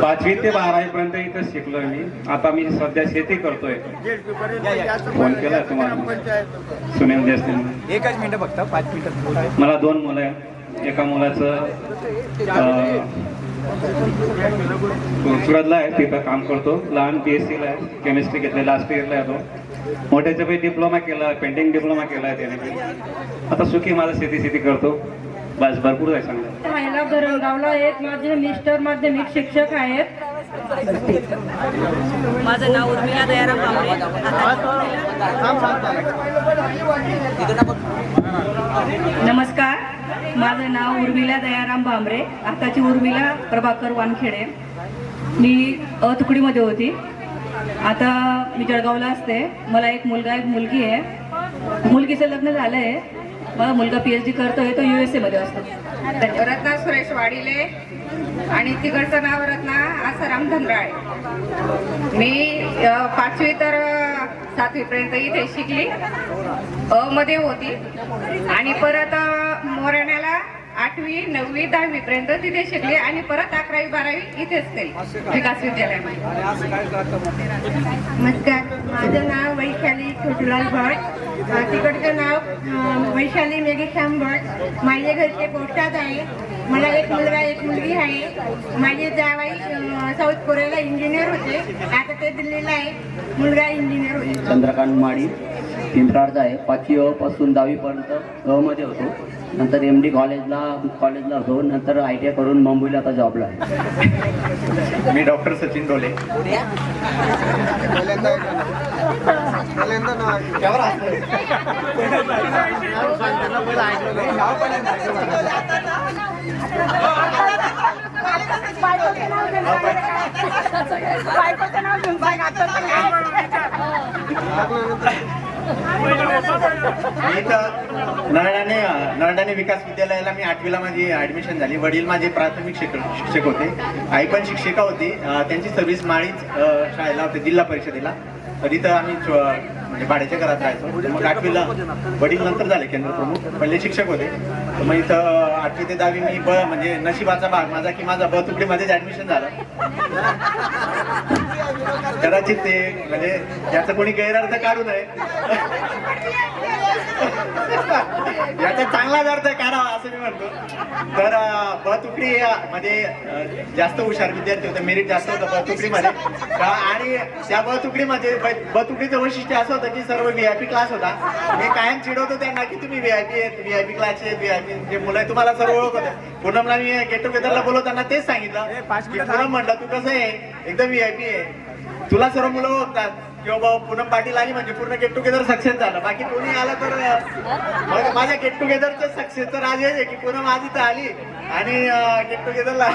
5वी ते 12वी पर्यंत इथं शिकलोय मी. आता मी सध्या शेती करतोय. फोन केला तुम्हाला सुनील देसले. 1 मिनिट फक्त 5 मिनिट. मला 2 मुलं आहेत. एका मुलाचं सुरतला आहे, तिथं काम करतो. लहान BSc ला आहे, केमिस्ट्री घेतले, लास्ट इयरला आहे तो. मोठ्याचं काही डिप्लोमा केला, पेंटिंग डिप्लोमा केला आहे त्याने. आता सुखी माझा शेती करतो. बस भरपूर आहे सांगा. महिला धरणगावला आहेत. माझे मिस्टर माध्यमिक शिक्षक आहेत. माझं नाव उर्मिला दयाराम भांबरे. नमस्कार, माझं नाव उर्मिला दयाराम भांबरे, आताची उर्मिला प्रभाकर वानखेडे. मी तुकडीमध्ये होती, आता मी जळगावला असते. मला एक मुलगा एक मुलगी आहे. मुलगीचं लग्न झालं आहे. माझा मुलगा PhD करतोय, तो USA मध्ये असतो. रत्ना सुरेश वाडिले आणि तिकडचं नाव रत्ना आसाराम धनराळे. मी 5वी तर 7वी पर्यंत इथे शिकली, मध्ये होती. आणि परत मोराण्याला 8वी 9वी 10वी पर्यंत तिथे शिकले आणि परत 11वी 12वी इथेच केली विकास विद्यालयामध्ये. नमस्कार, माझं नाव वैशाली छोटूलाल भट. तिकडचं नाव वैशाली मेघश्याम भट. माझ्या घरचे पोस्टात आहे. मला एक मुलगा एक मुलगी आहे. माझे जावाई साऊथ कोरियाला इंजिनियर होते, आता ते दिल्लीला आहे. मुलगा इंजिनियर होते. चंद्रकांत माळी, पिंपराडचा आहे. 5वी अ पासून 10वी पर्यंत मध्ये होतो. नंतर MD कॉलेजला होतो. नंतर ITI करून मुंबईला आता जॉबला आहे. मी डॉक्टर सचिन डोले. नरडाणे विकास विद्यालयाला मी 8वीला माझी ऍडमिशन झाली. वडील माझे प्राथमिक शिक्षक होते, आई पण शिक्षिका होती. त्यांची सर्व्हिस माळीच शाळेला होते, जिल्हा परिषदेला. तर इथं आम्ही म्हणजे भाड्याच्या घरात राहायचो. मग 8वीला वडील नंतर झाले केंद्र प्रमुख, पहिले शिक्षक होते. तर मग इथं 8वी ते 10वी मी म्हणजे नशिबाचा भाग माझा की माझा तुकडीमध्येच ऍडमिशन झालं. कदाचित ते म्हणजे याचा कोणी गैरअर्थ काढू नये, याचा चांगलाच अर्थ काढावा असं मी म्हणतो. तर तुकडी मध्ये जास्त हुशार विद्यार्थी होते, मेरिट जास्त होतं तुकडीमध्ये. आणि त्या तुकडीमध्ये तुकडीचं वैशिष्ट्य असं होतं की सर्व VIP क्लास होता. मी कायम चिडवतो त्यांना की तुम्ही VIP क्लासचे VIP जे मुलं आहे तुम्हाला सर्व ओळख होतं. पूनमला मी गेट टुगेदरला बोलवताना तेच सांगितलं की पूनम म्हटलं तू कसं आहे एकदम VIP आहे, तुला सर्व मुलं ओळखतात. किंवा बाबा पूनम पाटील आली म्हणजे पूर्ण गेट टुगेदर सक्सेस झालं. बाकी कोणी आलं तर माझ्या गेट टुगेदरचं सक्सेस तर आज आहे की पूनम आज इथं आली आणि गेट टुगेदरला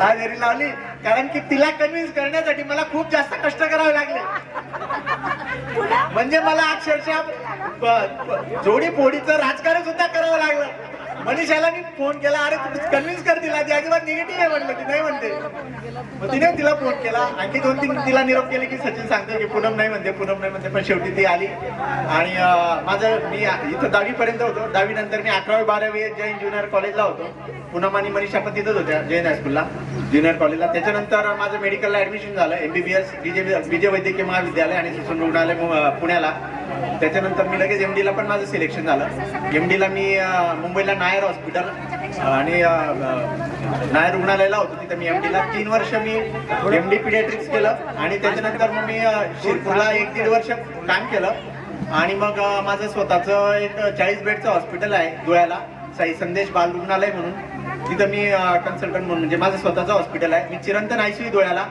आज घरी लावली. कारण की तिला कन्व्हिन्स करण्यासाठी मला खूप जास्त कष्ट करावे लागले. म्हणजे मला अक्षरशः जोडी पोडीचं राजकारण सुद्धा करावं लागलं. मनीषाला मी फोन केला, अरे तू कन्व्हिन्स कर तिला, ती अजिबात निगेटिव्ह आहे म्हटलं, ती नाही म्हणते. मग तिने तिला फोन केला, आणखी 2-3 तिला निरोप केले की सचिन सांगतो की पूनम नाही म्हणते, पूनम नाही म्हणते. पण शेवटी ती आली. आणि मी इथं 10वी पर्यंत होतो. 10वी नंतर मी 11वी 12वी जैन ज्युनियर कॉलेजला होतो. पूनम आणि मनीषा पण तिथंच होत्या जैन हायस्कूलला ज्युनियर कॉलेजला. त्याच्यानंतर माझं मेडिकलला ऍडमिशन झालं, MBBS विजय वैद्यकीय महाविद्यालय आणि शिक्षण रुग्णालय पुण्याला. त्याच्यानंतर मी लगेच MD ला पण माझं सिलेक्शन झालं. MD ला मी मुंबईला नायर हॉस्पिटल आणि नायर रुग्णालयाला होतो, तिथं मी MD ला 3 वर्ष मी MD पिडियाट्रिक्स केलं. आणि त्याच्यानंतर मग मी शिरपूरला 1-1.5 वर्ष काम केलं. आणि मग माझं स्वतःचं एक 40 बेडचं हॉस्पिटल आहे धुळ्याला, साई संदेश बाल रुग्णालय म्हणून. तिथं मी कन्सल्टंट म्हणून म्हणजे माझं स्वतःचं हॉस्पिटल आहे. मी चिरंतन ICU धुळ्याला,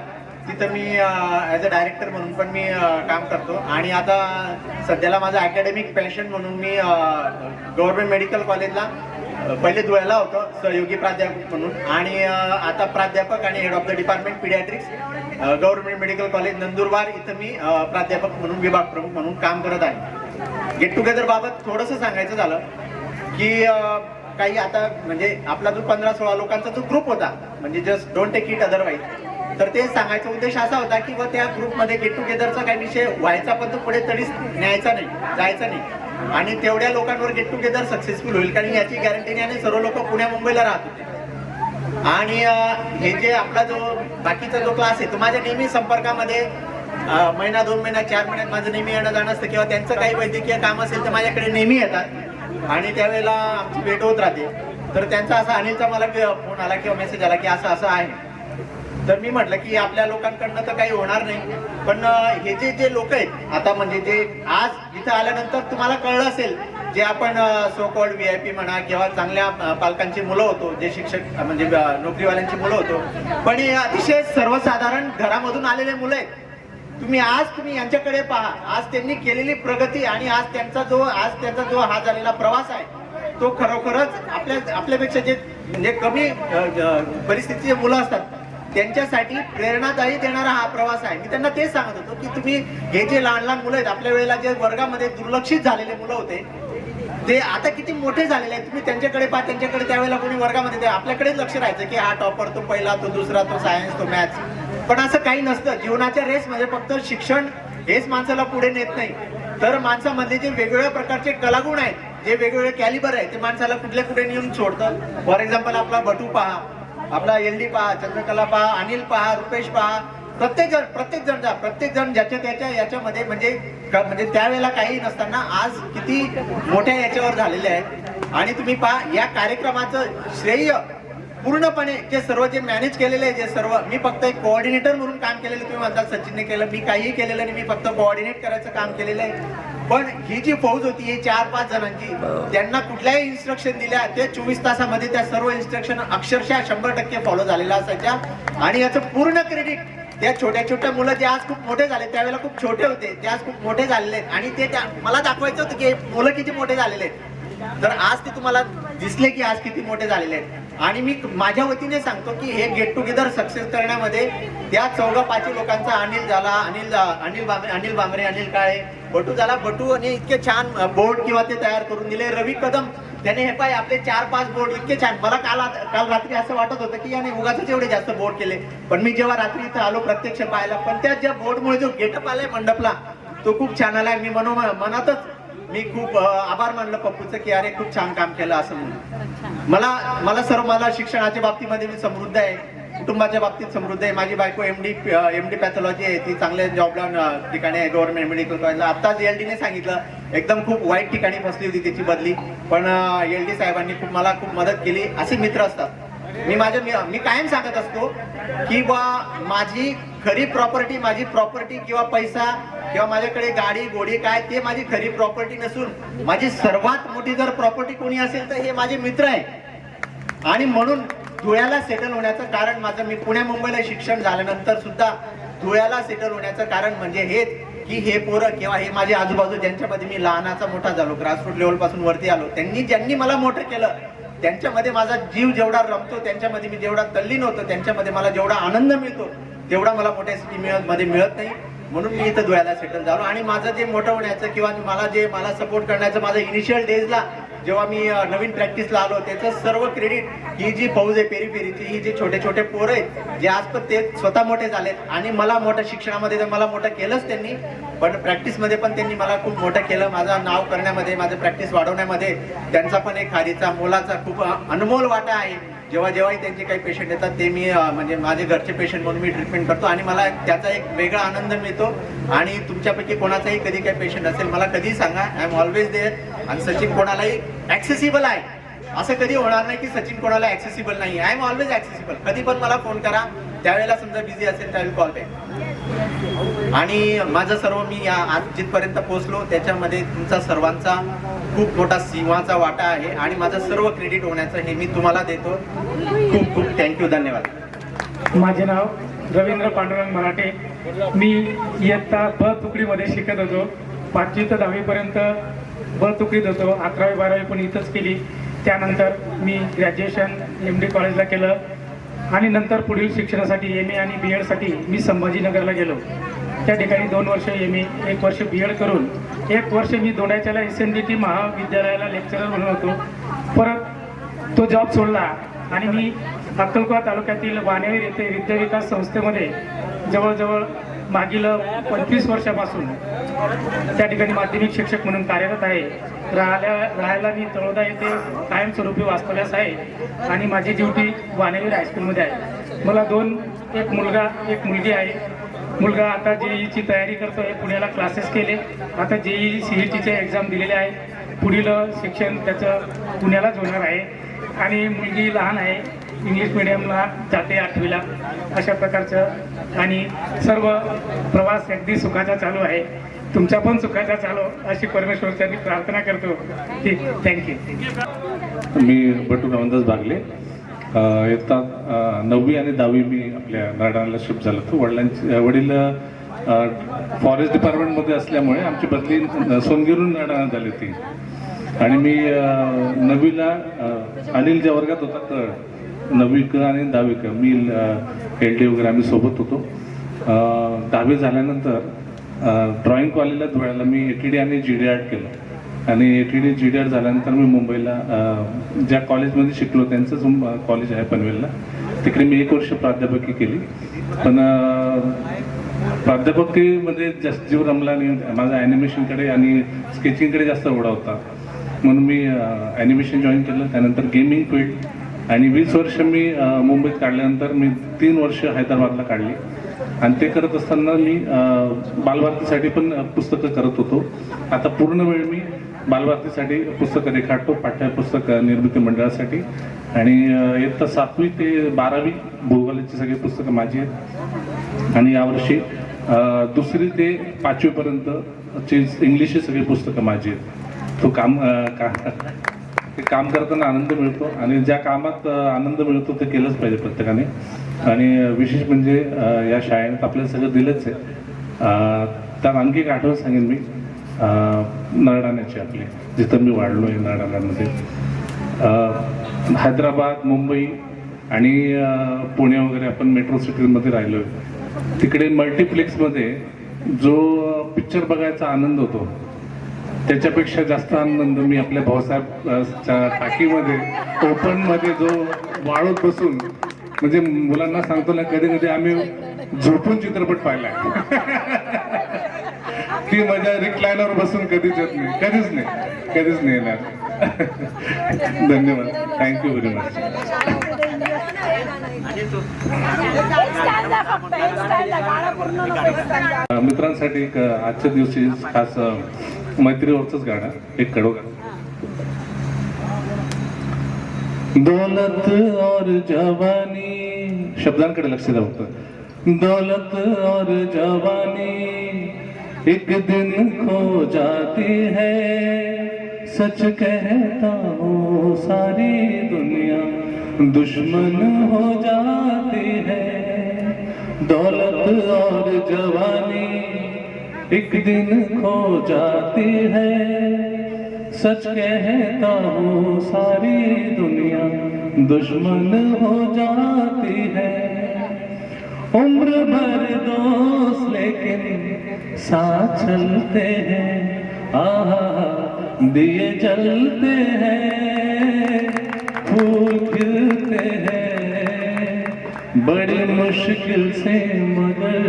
तिथं मी ॲज अ डायरेक्टर म्हणून पण मी काम करतो. आणि आता सध्याला माझं अकॅडमिक पेन्शन म्हणून मी गव्हर्नमेंट मेडिकल कॉलेजला पहिले धुळ्याला होतं सहयोगी प्राध्यापक म्हणून, आणि आता प्राध्यापक आणि head of the department paediatrics government medical college Nandurbar इथं मी प्राध्यापक म्हणून विभाग प्रमुख म्हणून काम करत आहे. गेट टुगेदर बाबत थोडंसं सांगायचं झालं की काही आता म्हणजे आपला जो 15-16 लोकांचा जो ग्रुप होता, म्हणजे just don't take it otherwise, तर ते सांगायचा उद्देश असा होता की त्या ग्रुपमध्ये गेट टुगेदरचा काही विषय व्हायचा पण तो पुढे तरीच न्यायचा नाही, जायचा नाही. आणि तेवढ्या लोकांवर गेट टुगेदर सक्सेसफुल होईल कारण याची गॅरंटी नाही. आणि सर्व लोक पुण्या मुंबईला राहत होते. आणि हे जे आपला जो बाकीचा जो क्लास आहे तो माझ्या नेहमी संपर्कामध्ये महिना 2 महिना 4 महिन्यात माझं नेहमी येणं जाणं असतं. किंवा त्यांचं काही वैद्यकीय काम असेल तर माझ्याकडे नेहमी येतात आणि त्यावेळेला आमची भेट होत राहते. तर त्यांचा असा अनिलचा मला फोन आला किंवा मेसेज आला की असं असं आहे. तर मी म्हटलं की आपल्या लोकांकडनं तर काही होणार नाही, पण हे जे लोक आहेत आता म्हणजे जे आज इथं आल्यानंतर तुम्हाला कळलं असेल, जे आपण सो कॉल्ड VIP म्हणा किंवा चांगल्या पालकांची मुलं होतो, जे शिक्षक म्हणजे नोकरीवाल्यांची मुलं होतो, पण हे अतिशय सर्वसाधारण घरामधून आलेले मुलं आहेत. तुम्ही यांच्याकडे पहा, आज त्यांनी केलेली प्रगती आणि आज त्यांचा जो हा झालेला प्रवास आहे तो खरोखरच आपल्यापेक्षा जे म्हणजे कमी परिस्थितीचे मुलं असतात त्यांच्यासाठी प्रेरणादायी देणारा हा प्रवास आहे. मी त्यांना तेच सांगत होतो की तुम्ही हे जे लहान लहान मुलं आहेत, आपल्या वेळेला जे वर्गामध्ये दुर्लक्षित झालेले मुलं होते ते आता किती मोठे झालेले आहेत. तुम्ही त्यांच्याकडे पहा, त्यांच्याकडे त्यावेळेला कोणी वर्गामध्ये आपल्याकडेच लक्ष राहायचं की हा टॉपर, तो पहिला, तो दुसरा, तो सायन्स, तो मॅथ्स. पण असं काही नसतं. जीवनाच्या रेसमध्ये फक्त शिक्षण हेच माणसाला पुढे नेत नाही, तर माणसामध्ये जे वेगवेगळ्या प्रकारचे कलागुण आहेत, जे वेगवेगळे कॅलिबर आहेत, ते माणसाला कुठल्या कुठे नेऊन सोडतं. फॉर एक्झाम्पल आपला भटू पहा, आपला LD पहा, चंद्रकला पहा, अनिल पहा, रुपेश पहा. प्रत्येक जण ज्याच्या त्याच्या याच्यामध्ये म्हणजे त्यावेळेला काही नसताना आज किती मोठ्या याच्यावर झालेले आहेत. आणि तुम्ही पहा, या कार्यक्रमाचं श्रेय पूर्णपणे जे मॅनेज केलेले जे सर्व, मी फक्त एक कोऑर्डिनेटर म्हणून काम केलेलं. तुम्ही म्हणता सचिनने केलं, मी काहीही केलेलं नाही, मी फक्त कोऑर्डिनेट करायचं काम केलेलं आहे. पण ही जी फौज होती ही 4-5 जणांची, त्यांना कुठल्याही इन्स्ट्रक्शन दिल्या ते 24 तासामध्ये त्या सर्व इन्स्ट्रक्शन अक्षरशः 100% फॉलो झालेल्या असायच्या. आणि याचं पूर्ण क्रेडिट त्या छोट्या मुलं जे आज खूप मोठे झाले, त्यावेळेला खूप छोटे होते, ते आज खूप मोठे झालेले आहेत. आणि ते मला दाखवायचं होतं की मुलं किती मोठे झालेले आहेत, तर आज ते तुम्हाला दिसले की आज किती मोठे झालेले आहेत. आणि मी माझ्या वतीने सांगतो की हे गेट टुगेदर सक्सेस करण्यामध्ये त्या 4-5 लोकांचा अनिल झाला, अनिल बांगरे, अनिल काळे, बटू झाला. बटूने इतके छान बोर्ड किंवा ते तयार करून दिले. रवी कदम त्याने हे पाय आपले 4-5 बोर्ड इतके छान. मला काल रात्री असं वाटत होतं की याने उगाच एवढे जास्त बोर्ड केले, पण मी जेव्हा रात्री इथं आलो प्रत्यक्ष पाहायला, पण त्या ज्या बोर्डमुळे जो गेटअप आलाय मंडपला तो खूप छान आलाय. मी मनातच मी खूप आभार मानलं पप्पूचं की अरे खूप छान काम केलं असं म्हणून. मला शिक्षणाच्या बाबतीमध्ये मी समृद्ध आहे, कुटुंबाच्या बाबतीत समृद्ध आहे. माझी बायको एमडी पॅथॉलॉजी आहे, ती चांगल्या जॉबला ठिकाणी आहे गव्हर्नमेंट मेडिकल कॉलेजला. आता एलडीने सांगितलं एकदम खूप वाईट ठिकाणी फसली होती त्याची बदली, पण एलडी साहेबांनी मला खूप मदत केली. असे मित्र असतात. मी कायम सांगत असतो की बा माझी खरी प्रॉपर्टी माझी प्रॉपर्टी किंवा पैसा किंवा माझ्याकडे गाडी घोडी काय ते माझी खरी प्रॉपर्टी नसून माझी सर्वात मोठी जर प्रॉपर्टी कोणी असेल तर हे माझे मित्र आहे. आणि म्हणून धुळ्याला सेटल होण्याचं कारण माझं, मी पुण्या मुंबईला शिक्षण झाल्यानंतर सुद्धा धुळ्याला सेटल होण्याचं कारण म्हणजे हेच की हे पोरं किंवा हे माझे आजूबाजू ज्यांच्यामध्ये मी लहानाचा मोठा झालो, ग्रासरूट लेवल पासून वरती आलो, ज्यांनी मला मोठं केलं, त्यांच्यामध्ये माझा जीव जेवढा रमतो, त्यांच्यामध्ये मी जेवढा तल्लीन होतो, त्यांच्यामध्ये मला जेवढा आनंद मिळतो तेवढा मला मोठ्या सिटी मध्ये मिळत नाही. म्हणून मी इथं धुळ्याला सेटल झालो. आणि माझं जे मोठं होण्याचं किंवा मला सपोर्ट करण्याचं माझं इनिशियल डेजला जेव्हा मी नवीन प्रॅक्टिसला आलो त्याचं सर्व क्रेडिट ही जी फौज आहे पेरीची, ही जे छोटे छोटे पोरं आहेत जे आज पण ते स्वतः मोठे झालेत आणि मला मोठं शिक्षणामध्ये तर मला मोठं केलंच त्यांनी, पण प्रॅक्टिसमध्ये पण त्यांनी मला खूप मोठं केलं. माझं नाव करण्यामध्ये, माझं प्रॅक्टिस वाढवण्यामध्ये त्यांचा पण एक खारीचा मोलाचा खूप अनमोल वाटा आहे. जेव्हाही त्यांचे काही पेशंट येतात ते मी म्हणजे माझे घरचे पेशंट म्हणून मी ट्रीटमेंट करतो आणि मला त्याचा एक वेगळा आनंद मिळतो. आणि तुमच्यापैकी कोणाचाही कधी काही पेशंट असेल मला कधी सांगा, आय एम ऑलवेज देअर. आणि सचिन कोणालाही ऍक्सेसिबल आहे, असं कधी होणार नाही की सचिन कोणाला ऍक्सेसिबल नाही. I am always accessible. कधी पण मला फोन करा, त्यावेळेला समजा बिझी असेल त्यावेळी कॉल बॅक. आणि माझं सर्व मी आज जिथपर्यंत पोहोचलो त्याच्यामध्ये तुमचा सर्वांचा खूप मोठा सिंहाचा वाटा आहे आणि माझं सर्व क्रेडिट होण्याचं हे मी तुम्हाला देतो. खूप खूप थँक्यू, धन्यवाद. माझे नाव रवींद्र पांडुरंग मराठे. मी इयत्ता ब तुकडीमध्ये शिकत होतो. 5वी ते 10वी पर्यंत ब तुकडीत होतो. 11वी 12वी पण इथंच केली. त्यानंतर मी ग्रॅज्युएशन MD कॉलेजला केलं आणि नंतर पुढील शिक्षणासाठी MA आणि BEdसाठी मी संभाजीनगरला गेलो. त्या ठिकाणी 2 वर्ष MA 1 वर्ष BEd करून 1 वर्ष मी दोंडाच्याला SNDT महाविद्यालयाला लेक्चरर म्हणून होतो. परत तो जॉब सोडला आणि मी अक्कलकोट तालुक्यातील वानेर येथे विद्याविकास संस्थेमध्ये जवळजवळ मागील 25 वर्षापासून त्या ठिकाणी माध्यमिक शिक्षक म्हणून कार्यरत आहे. राहायला मी तळोदा येथे कायमस्वरूपी वास्तव्यास आहे आणि माझी ड्युटी वानेर हायस्कूलमध्ये आहे. मला एक मुलगा एक मुलगी आहे. मुलगा आता JEEची तयारी करतोय, पुण्याला क्लासेस केले, आता JEE CETचे एक्झाम दिलेले आहे. पुढील शिक्षण त्याचं पुण्यालाच होणार आहे. आणि मुलगी लहान आहे, इंग्लिश मिडियमला जाते 8वीला. अशा प्रकारचं आणि सर्व प्रवास अगदी सुखाचा चालू आहे. तुमचा पण सुखाचा चालू अशी परमेश्वरच्या मी प्रार्थना करतो. थँक्यू. मी बटू रामदास बागले. इयत्ता 9वी आणि 10वी मी आपल्या नाडाला शिफ्ट झालो होतो. वडील फॉरेस्ट डिपार्टमेंटमध्ये असल्यामुळे आमची बदली सोनगिरून नाडाला झाली होती आणि मी 9वीला अनिल ज्या वर्गात होता तर 9वी क आणि 10वी क मी LD वगैरे आम्ही सोबत होतो. 10वी झाल्यानंतर ड्रॉइंग कॉलेजला धुळ्याला मी ATD आणि GD आर्ट केलं आणि ATD GD आर्ट झाल्यानंतर मी मुंबईला ज्या कॉलेजमध्ये शिकलो त्यांचंच कॉलेज आहे पनवेलला, तिकडे मी 1 वर्ष प्राध्यापकी केली. पण प्राध्यापकीमध्ये जास्त जीव रमला नाही. माझा ॲनिमेशनकडे आणि स्केचिंगकडे जास्त ओढा होता म्हणून मी ॲनिमेशन जॉईन केलं. त्यानंतर गेमिंग फील्ड आणि 20 वर्ष मी मुंबईत काढल्यानंतर मी 3 वर्ष हैदराबादला काढली आणि ते करत असताना मी बालभारतीसाठी पण पुस्तकं करत होतो. आता पूर्ण वेळ मी बालभारतीसाठी पुस्तकं रेखाटतो, पाठ्यपुस्तक निर्मिती मंडळासाठी. आणि इयत्ता 7वी ते 12वी भूगोलाची सगळी पुस्तकं माझी आहेत आणि यावर्षी 2री ते 5वी पर्यंतची इंग्लिशची सगळी पुस्तकं माझी आहेत. तो काम करताना आनंद मिळतो आणि ज्या कामात आनंद मिळतो ते केलंच पाहिजे प्रत्येकाने. आणि विशेष म्हणजे या शाळेत आपल्याला सगळं दिलंच आहे. त्यात आणखी एक आठवण सांगेन मी नरडाण्याची आपली, जिथं मी वाढलो आहे नरडाण्यामध्ये. हैदराबाद, मुंबई आणि पुणे वगैरे आपण मेट्रो सिटीमध्ये राहिलो आहे. तिकडे मल्टिप्लेक्समध्ये जो पिक्चर बघायचा आनंद होतो त्याच्यापेक्षा जास्त आनंद मी आपल्या भाऊसाहेबच्या टाकीमध्ये ओपनमध्ये जो वाळूत बसून, म्हणजे मुलांना सांगतो ना, कधी कधी आम्ही झोपून चित्रपट पाहिलाय. इतकी मजा रिक्लायनर बसून कधीच येत नाही, कधीच नाही येणार. धन्यवाद, थँक्यू व्हेरी मच. मित्रांसाठी एक आजच्या दिवशी खास मैत्रीवरच गाणं, एक कडवं गाणं. दौलत और जवानी, शब्दांकडे लक्ष द्या फक्त. दौलत और जवानी एक दिन खो जाती है, सच कहता हूँ सारी दुनिया दुश्मन हो जाती है. दौलत और जवानी एक दिन खो जाती है, सच कहता हूँ सारी दुनिया दुश्मन हो जाती है. उम्र भर दोस्त लेकिन साथ चलते हैं, आहा दिए जलते हैं, फूल खिलते हैं, बड़ी मुश्किल से मगर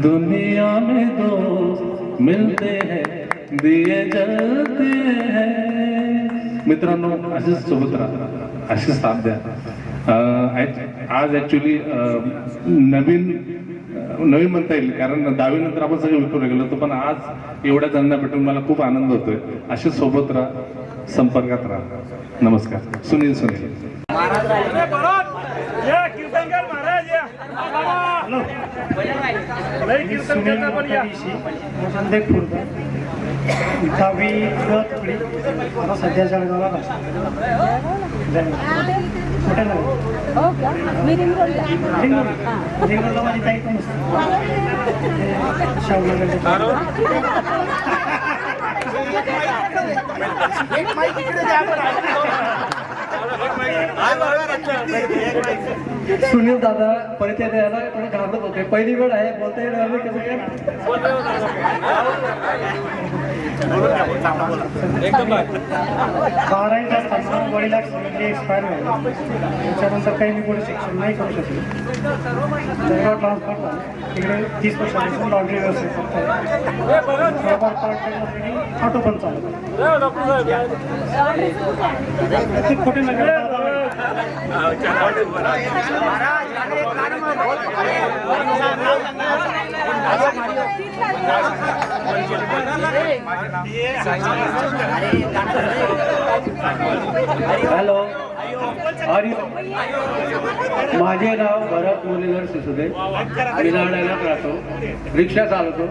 दुनिया में दोस्त मिलते हैं, दिए जलते हैं. मित्रांनो, असेच सोबत राहा, असेच साथ द्या. आज ऍक्च्युली नवीन म्हणता येईल, कारण 10वी नंतर आपण सगळे विखुरले गेलो होतो, पण आज एवढ्या जणांना भेटून मला खूप आनंद होतोय. असेच सोबत राहा, संपर्कात राहा. नमस्कार. सुनील. दहावी तुकडी आता सध्या जळगावला रिंगरोडला माझी ताई पण असते. सुनील दादा परिचय द्यायला थोडं घाबरत होते. पहिली वेळ आहे, बोलता येणार नाही कसं काय. बारावीत असताना वडील एक्सपायर झाले. त्याच्यानंतर काही मी पुढे शिक्षण नाही करू शकले. जळगाव ट्रान्सफर झालं. तिकडे 30 वर्षापासून लॉन्ड्री व्यवसाय करतोय. थोडाफार पार्ट टाइम ऑटो पण चालतो. कुठे नगर हॅलो, माझे नाव भरत मुरलीधर सिसोदे. मी नांदेडला राहतो, रिक्षा चालवतो.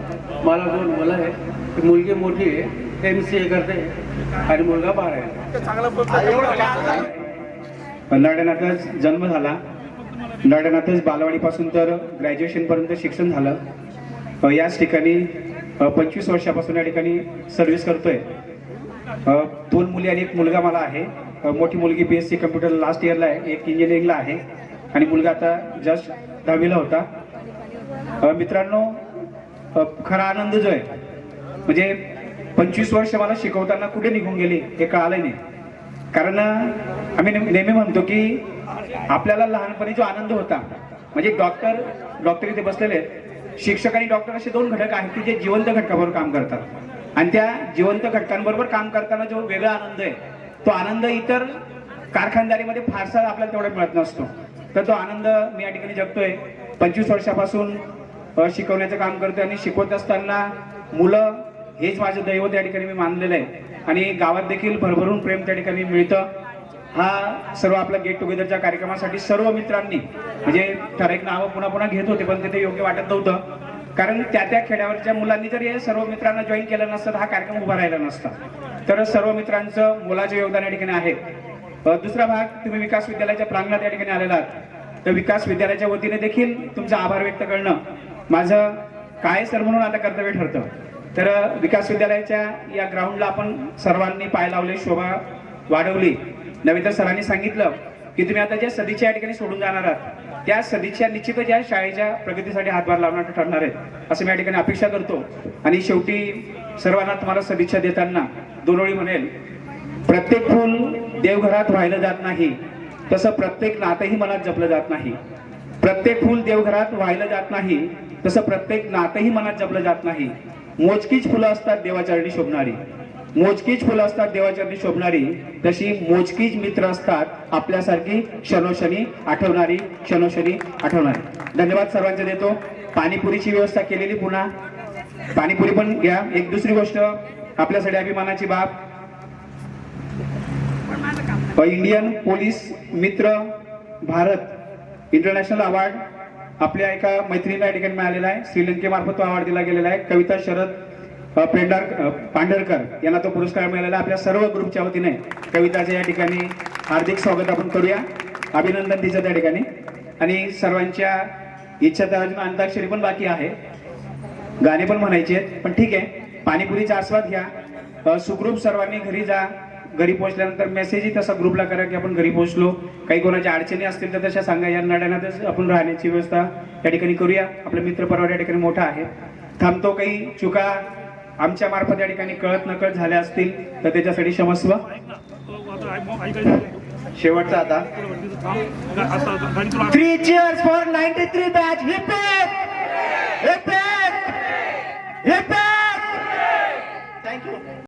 मला 2 मुलं आहे. मुलगी मोठी आहे, MCA करते, आणि मुलगा 12 आहे. नांदेडातच जन्म झाला. नांदेडातच बालवाडीपासून तर ग्रॅज्युएशनपर्यंत शिक्षण झालं. याच ठिकाणी 25 वर्षापासून या ठिकाणी सर्व्हिस करतोय. 2 मुली आणि 1 मुलगा मला आहे. मोठी मुलगी BSc कम्प्युटर लास्ट इयरला आहे, 1 इंजिनिअरिंगला आहे, आणि मुलगा आता जस्ट 10वीला होता. मित्रांनो, खरा आनंद जो आहे म्हणजे 25 वर्ष मला शिकवताना कुठे निघून गेली हे कळालं नाही. कारण आम्ही नेहमी म्हणतो की आपल्याला लहानपणी जो आनंद होता, म्हणजे डॉक्टर इथे बसलेले आहेत. शिक्षक आणि डॉक्टर असे 2 घटक आहेत की जे जिवंत घटकाबरोबर काम करतात, आणि त्या जिवंत घटकांबरोबर काम करताना जो वेगळा आनंद आहे, तो आनंद इतर कारखानदारीमध्ये फारसा आपल्याला तेवढा मिळत नसतो. तर तो आनंद मी या ठिकाणी जगतोय. 25 वर्षापासून शिकवण्याचं काम करतोय, आणि शिकवत असताना मुलं हेच माझं दैवत या ठिकाणी मी मानलेलं आहे. आणि गावात देखील भरभरून प्रेम त्या ठिकाणी मिळतं. हा सर्व आपला गेट टुगेदरच्या कार्यक्रमासाठी सर्व मित्रांनी, म्हणजे ठराविक नावं पुन्हा घेत होते, पण ते योग्य वाटत नव्हतं. कारण त्या खेड्यावरच्या मुलांनी जर हे सर्व मित्रांना जॉईन केलं नसतं, हा कार्यक्रम उभा राहिला नसता. तर सर्व मित्रांचं मोलाचं योगदान या ठिकाणी आहे. दुसरा भाग, तुम्ही विकास विद्यालयाच्या प्रांगणात या ठिकाणी आलेला आहात, तर विकास विद्यालयाच्या वतीने देखील तुमचा आभार व्यक्त करणं माझं काय सर म्हणून आता कर्तव्य ठरतं. तर विकास विद्यालयाच्या या ग्राउंडला आपण सर्वांनी पाय लावले, शोभा वाढवली. नव्हे तर सरांनी सांगितलं की तुम्ही आता ज्या सदिच्छा या ठिकाणी सोडून जाणार आहात, त्या सदिच्छा निश्चितच या शाळेच्या प्रगतीसाठी हातभार लावणार ठरणार आहेत, असं मी या ठिकाणी अपेक्षा करतो. आणि शेवटी सर्वांना तुम्हाला सदिच्छा देताना 2 ओळी म्हणेल. प्रत्येक फूल देवघरात वाहिलं जात नाही, तसं प्रत्येक नातंही मनात जपलं जात नाही. प्रत्येक फूल देवघरात वाहिलं जात नाही, तसं प्रत्येक नातंही मनात जपलं जात नाही. मोजकीच फुलं असतात देवाचरणी शोभणारी, मोजकीच फुलं असतात देवाचरणी शोभणारी, तशी मोजकीच मित्र असतात आपल्यासारखी क्षणोक्षणी आठवणारी, क्षणोक्षणी आठवणारी. धन्यवाद सर्वांचे देतो. पाणीपुरीची व्यवस्था केलेली, पुन्हा पाणीपुरी पण घ्या. एक दुसरी गोष्ट आपल्यासाठी अभिमानाची बाब, इंडियन पोलीस मित्र भारत इंटरनॅशनल अवॉर्ड आपल्या एका मैत्रिणीला या ठिकाणी मिळालेला आहे. श्रीलंकेमार्फत तो अवॉर्ड दिला गेलेला आहे. कविता शरद पांढरकर यांना तो पुरस्कार मिळालेला. आपल्या सर्व ग्रुपच्या वतीने कविताचे या ठिकाणी हार्दिक स्वागत आपण करूया, अभिनंदन तिचं त्या ठिकाणी. आणि सर्वांच्या इच्छा तर अजून अंताक्षरी पण बाकी आहे, गाणे पण म्हणायचे आहेत, पण ठीक आहे. पाणीपुरीचा आस्वाद घ्या. सुखरूप सर्वांनी घरी जा. घरी पोहोचल्यानंतर मेसेजही तसा ग्रुपला करा की आपण घरी पोहोचलो. काही कोणाच्या अडचणी असतील तर तशा सांगा. या नाड्यानातच आपण राहण्याची व्यवस्था या ठिकाणी करूया. आपला मित्र परिवार या ठिकाणी मोठा आहे. थांबतो. काही चुका आमच्या मार्फत या ठिकाणी कळत नकळत झाल्या असतील तर त्याच्यासाठी क्षमस्व. शेवटचा आता 3 cheers for 93 batch. Hip hip! Hip hip! Hip hip! Thank you.